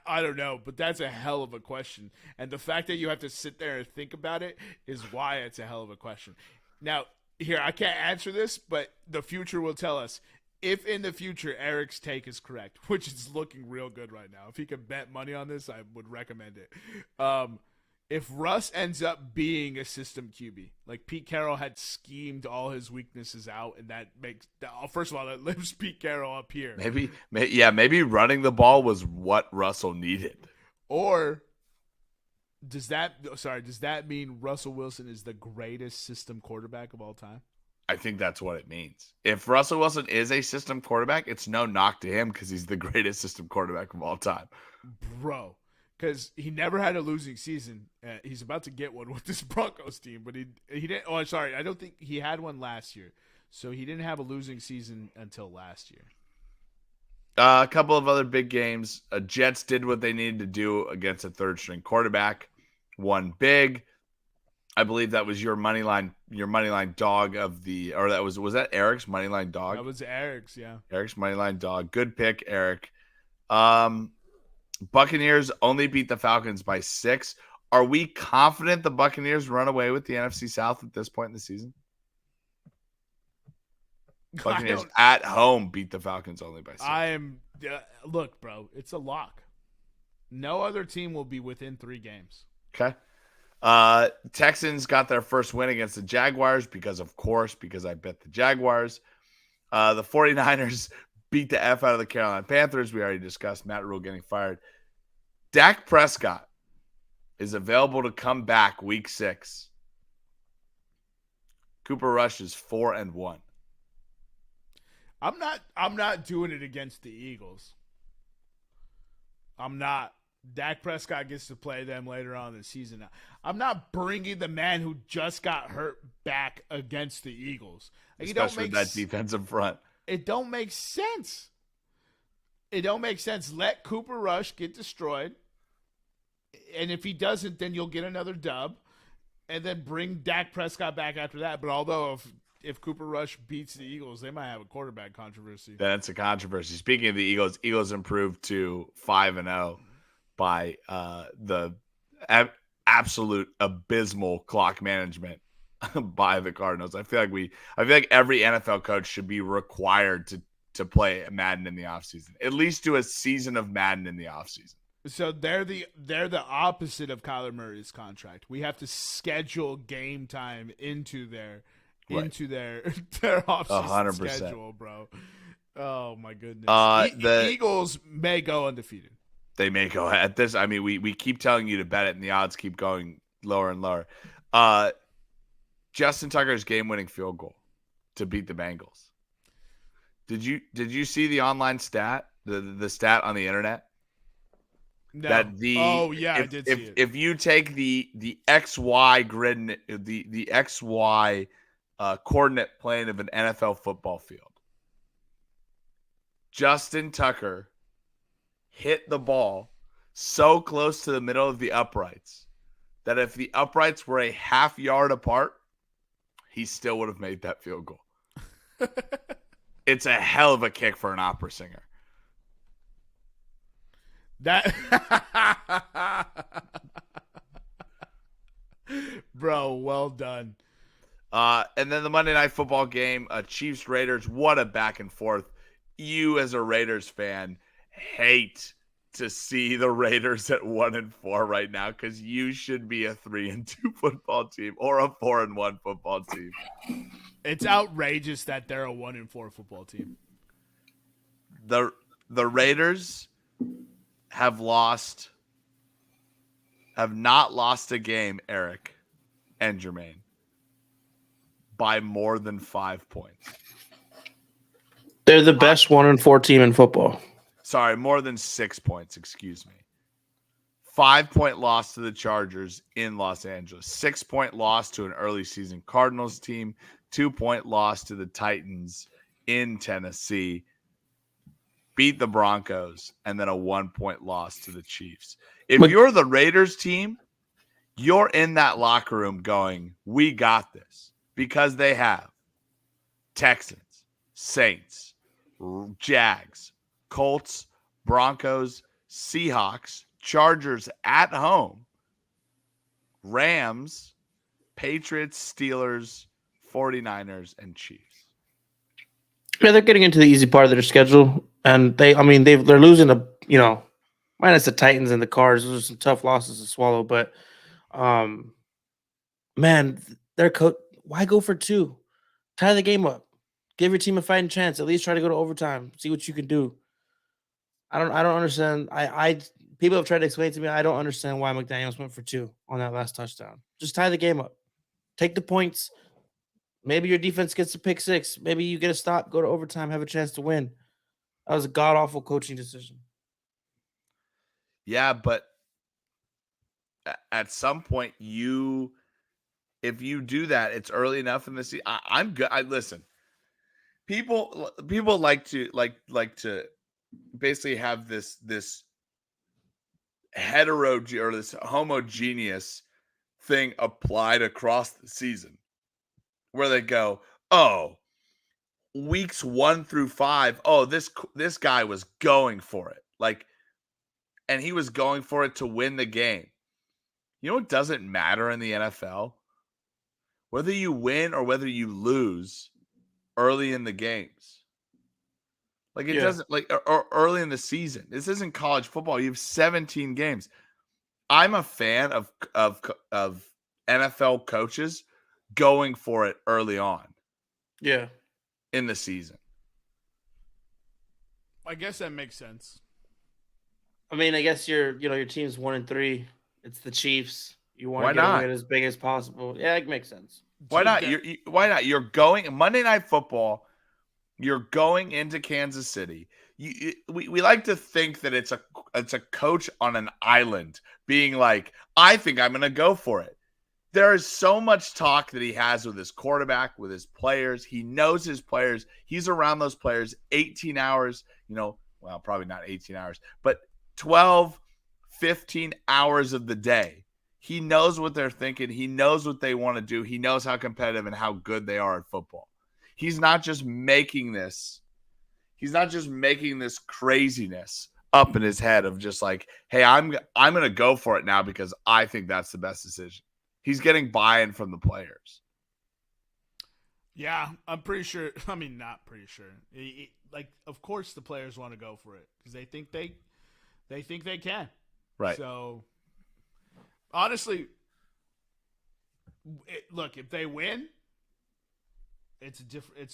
I don't know, but that's a hell of a question. And the fact that you have to sit there and think about it is why it's a hell of a question. Now, here, I can't answer this, but the future will tell us. If in the future Eric's take is correct, which is looking real good right now, if he could bet money on this, I would recommend it. If Russ ends up being a system QB, like Pete Carroll had schemed all his weaknesses out, and that makes, first of all, that lifts Pete Carroll up here. Maybe running the ball was what Russell needed. Or does that mean Russell Wilson is the greatest system quarterback of all time? I think that's what it means. If Russell Wilson is a system quarterback, it's no knock to him because he's the greatest system quarterback of all time. Bro. Because he never had a losing season. He's about to get one with this Broncos team, but he didn't. Oh, I'm sorry. I don't think he had one last year, so he didn't have a losing season until last year. A couple of other big games. Jets did what they needed to do against a third-string quarterback. Won big. I believe that was your money line dog of the, or that was that Eric's money line dog? That was Eric's, yeah. Eric's money line dog. Good pick, Eric. Buccaneers only beat the Falcons by 6. Are we confident the Buccaneers run away with the NFC South at this point in the season? Buccaneers at home beat the Falcons only by 6. Look, bro, it's a lock. No other team will be within 3 games. Okay. Texans got their first win against the Jaguars because I bet the Jaguars. The 49ers beat the F out of the Carolina Panthers. We already discussed Matt Rule getting fired. Dak Prescott is available to come back week 6. Cooper Rush is 4-1. I'm not doing it against the Eagles. I'm not. Dak Prescott gets to play them later on in the season. I'm not bringing the man who just got hurt back against the Eagles. Especially with that defensive front. It don't make sense. Let Cooper Rush get destroyed. And if he doesn't, then you'll get another dub. And then bring Dak Prescott back after that. But although if Cooper Rush beats the Eagles, they might have a quarterback controversy. That's a controversy. Speaking of the Eagles improved to 5-0 by the absolute abysmal clock management by the Cardinals. I feel like every NFL coach should be required to play Madden in the offseason. At least do a season of Madden in the offseason. So they're the opposite of Kyler Murray's contract. We have to schedule game time into their offseason schedule, bro. Oh my goodness. The Eagles may go undefeated. They may go at this. I mean, we keep telling you to bet it, and the odds keep going lower and lower. Justin Tucker's game-winning field goal to beat the Bengals. Did you see the online stat, the stat on the internet? No. I did see it. If you take the XY grid, the XY coordinate plane of an NFL football field, Justin Tucker hit the ball so close to the middle of the uprights that if the uprights were a half yard apart, he still would have made that field goal. It's a hell of a kick for an opera singer. Bro, well done. And then the Monday Night Football game, Chiefs Raiders. What a back and forth. You as a Raiders fan hate to see the Raiders at 1-4 right now because you should be a 3-2 football team or a 4-1 football team. It's outrageous that they're a 1-4 football team. The Raiders have not lost a game, Eric and Jermaine, by more than 5 points. They're the best 1-4 team in football. Sorry, more than 6 points, excuse me. 5-point loss to the Chargers in Los Angeles. 6-point loss to an early season Cardinals team. 2-point loss to the Titans in Tennessee. Beat the Broncos, and then a 1-point loss to the Chiefs. If you're the Raiders team, you're in that locker room going, we got this, because they have Texans, Saints, Jags, Colts, Broncos, Seahawks, Chargers at home, Rams, Patriots, Steelers, 49ers, and Chiefs. Yeah, they're getting into the easy part of their schedule, and they're losing minus the Titans and the Cards. Those are some tough losses to swallow, but man, their coach. Why go for 2? Tie the game up. Give your team a fighting chance. At least try to go to overtime. See what you can do. I don't understand. People have tried to explain to me. I don't understand why McDaniels went for 2 on that last touchdown. Just tie the game up. Take the points. Maybe your defense gets a pick 6. Maybe you get a stop, go to overtime, have a chance to win. That was a god-awful coaching decision. Yeah, but at some point, if you do that, it's early enough in the season. I'm good. Listen. People like to basically have this this homogeneous thing applied across the season, where they go, oh, weeks 1 through 5, oh, this guy was going for it, and he was going for it to win the game. You know what doesn't matter in the NFL? Whether you win or whether you lose early in the games. It doesn't, or early in the season. This isn't college football. You have 17 games. I'm a fan of NFL coaches going for it early on. Yeah. In the season. I guess that makes sense. I mean, I guess your team's 1-3. It's the Chiefs. You want to get a win as big as possible. Yeah, it makes sense. Why not? Why not? You're going Monday Night Football. You're going into Kansas City. We like to think that it's a coach on an island being like, I think I'm going to go for it. There is so much talk that he has with his quarterback, with his players. He knows his players. He's around those players 18 hours, well, probably not 18 hours, but 12, 15 hours of the day. He knows what they're thinking. He knows what they want to do. He knows how competitive and how good they are at football. He's not just making this craziness up in his head of just like, hey, I'm going to go for it now because I think that's the best decision. He's getting buy-in from the players. Yeah, I'm pretty sure. I mean, not pretty sure. Of course, the players want to go for it because they think they can. Right. So, honestly, look, if they win, it's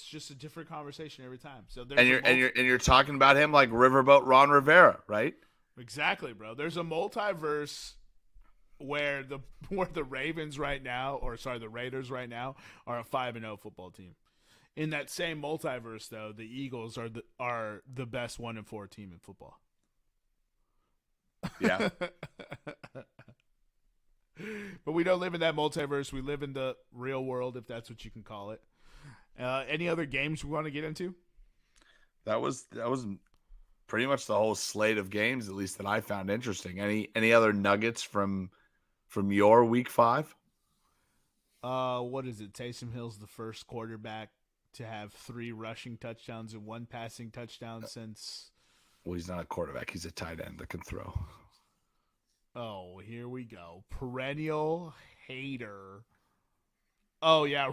just a different conversation every time. So you're talking about him like Riverboat Ron Rivera, right? Exactly, bro. There's a multiverse where the Ravens right now, the Raiders right now, are a 5-0 football team. In that same multiverse, though, the Eagles are the best 1-4 team in football. Yeah. But we don't live in that multiverse. We live in the real world, if that's what you can call it. Any other games we want to get into? That was pretty much the whole slate of games, at least that I found interesting. Any other nuggets from your week 5? What is it? Taysom Hill's the first quarterback to have 3 rushing touchdowns and 1 passing touchdown since. Well, he's not a quarterback. He's a tight end that can throw. Oh, here we go. Perennial hater. Oh, yeah.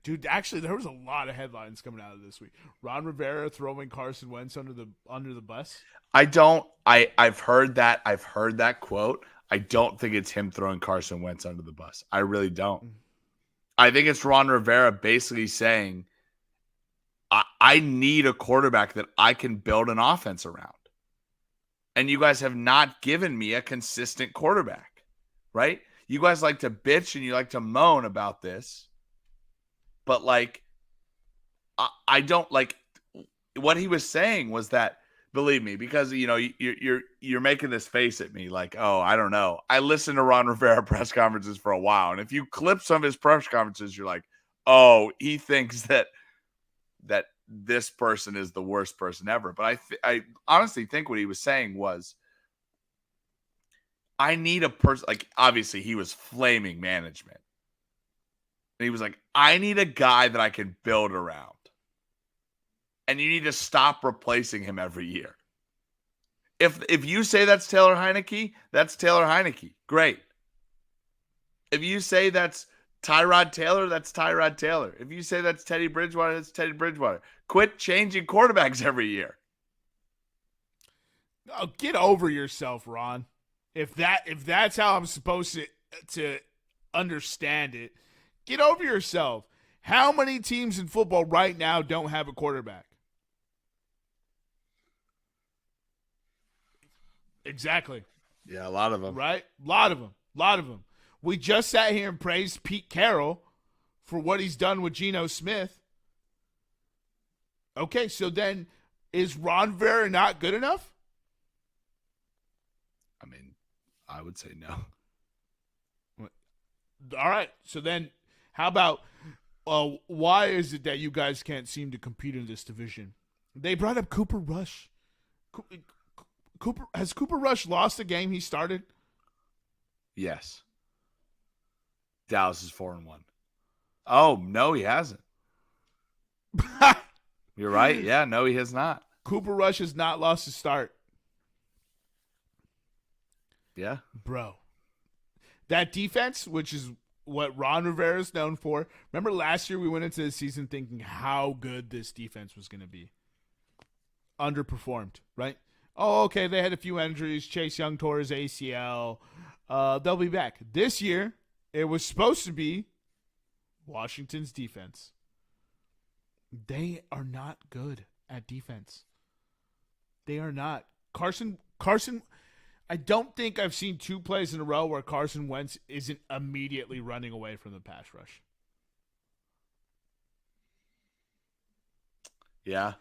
Dude, actually, there was a lot of headlines coming out of this week. Ron Rivera throwing Carson Wentz under the bus. I've heard that quote. I don't think it's him throwing Carson Wentz under the bus. I really don't. I think it's Ron Rivera basically saying, I need a quarterback that I can build an offense around. And you guys have not given me a consistent quarterback, right? You guys like to bitch and you like to moan about this. But I don't like what he was saying was that, believe me, because you're making this face at me like, oh, I don't know. I listened to Ron Rivera press conferences for a while, and if you clip some of his press conferences, you're like, oh, he thinks that this person is the worst person ever. But I honestly think what he was saying was, I need a person, like, obviously he was flaming management. And he was like, I need a guy that I can build around. And you need to stop replacing him every year. If you say that's Taylor Heineke, that's Taylor Heineke. Great. If you say that's Tyrod Taylor, that's Tyrod Taylor. If you say that's Teddy Bridgewater, that's Teddy Bridgewater. Quit changing quarterbacks every year. Oh, get over yourself, Ron. If that's how I'm supposed to understand it, get over yourself. How many teams in football right now don't have a quarterback? Exactly. Yeah, a lot of them. Right? A lot of them. We just sat here and praised Pete Carroll for what he's done with Geno Smith. Okay, so then is Ron Rivera not good enough? I mean, I would say no. All right, so then how about why is it that you guys can't seem to compete in this division? They brought up Cooper Rush. Has Cooper Rush lost a game he started? Yes. Dallas is 4-1. Oh, no, he hasn't. You're right. Yeah, no, he has not. Cooper Rush has not lost a start. Yeah. Bro. That defense, which is what Ron Rivera is known for. Remember last year we went into the season thinking how good this defense was going to be. Underperformed, right? Oh, okay, they had a few injuries. Chase Young tore his ACL. They'll be back. This year, it was supposed to be Washington's defense. They are not good at defense. They are not. Carson, I don't think I've seen two plays in a row where Carson Wentz isn't immediately running away from the pass rush. Yeah.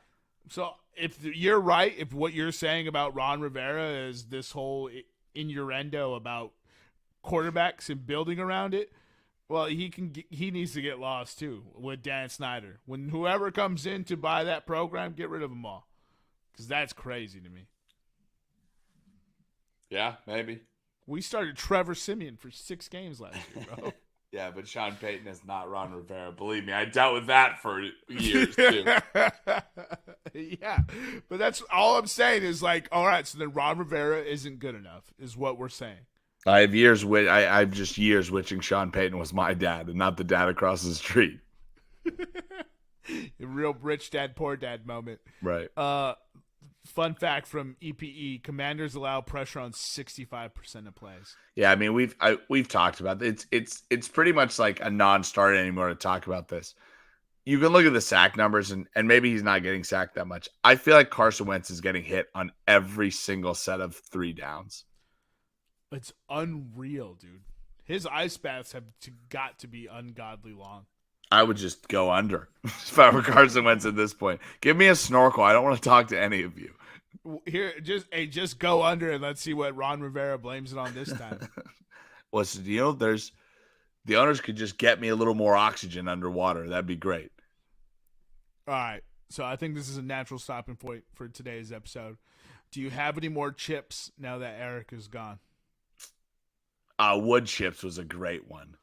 So if you're right, if what you're saying about Ron Rivera is this whole innuendo about quarterbacks and building around it, well, he needs to get lost too with Dan Snyder. When whoever comes in to buy that program, get rid of them all, because that's crazy to me. Yeah, maybe. We started Trevor Siemian for 6 games last year, bro. Yeah, but Sean Payton is not Ron Rivera. Believe me, I dealt with that for years too. Yeah, but that's all I'm saying is like, all right, so then Ron Rivera isn't good enough, is what we're saying. I've just years wishing Sean Payton was my dad and not the dad across the street. A real rich dad, poor dad moment. Right. Fun fact from EPE: Commanders allow pressure on 65% of plays. Yeah, I mean we've talked about it. It's pretty much like a non-starter anymore to talk about this. You can look at the sack numbers and maybe he's not getting sacked that much. I feel like Carson Wentz is getting hit on every single set of 3 downs. It's unreal, dude. His ice baths have got to be ungodly long. I would just go under if I were Carson Wentz at this point. Give me a snorkel. I don't want to talk to any of you. Here, just go under and let's see what Ron Rivera blames it on this time. Well, so, the owners could just get me a little more oxygen underwater. That'd be great. All right. So I think this is a natural stopping point for today's episode. Do you have any more chips now that Eric is gone? Wood chips was a great one.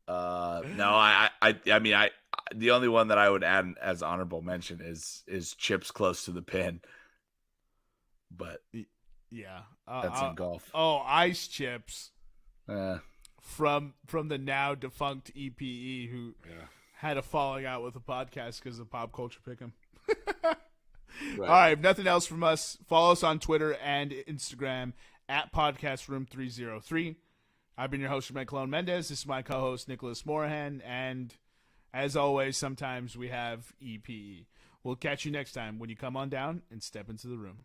No, I mean, the only one that I would add as honorable mention is chips close to the pin. But yeah, that's in golf. Oh, ice chips. From the now defunct EPE who had a falling out with the podcast because of Pop Culture Pick'em. Right. All right, if nothing else from us, follow us on Twitter and Instagram at podcastroom303. I've been your host, Jermaine Mendez. This is my co-host, Nicholas Morahan. And as always, sometimes we have EPE. We'll catch you next time when you come on down and step into the room.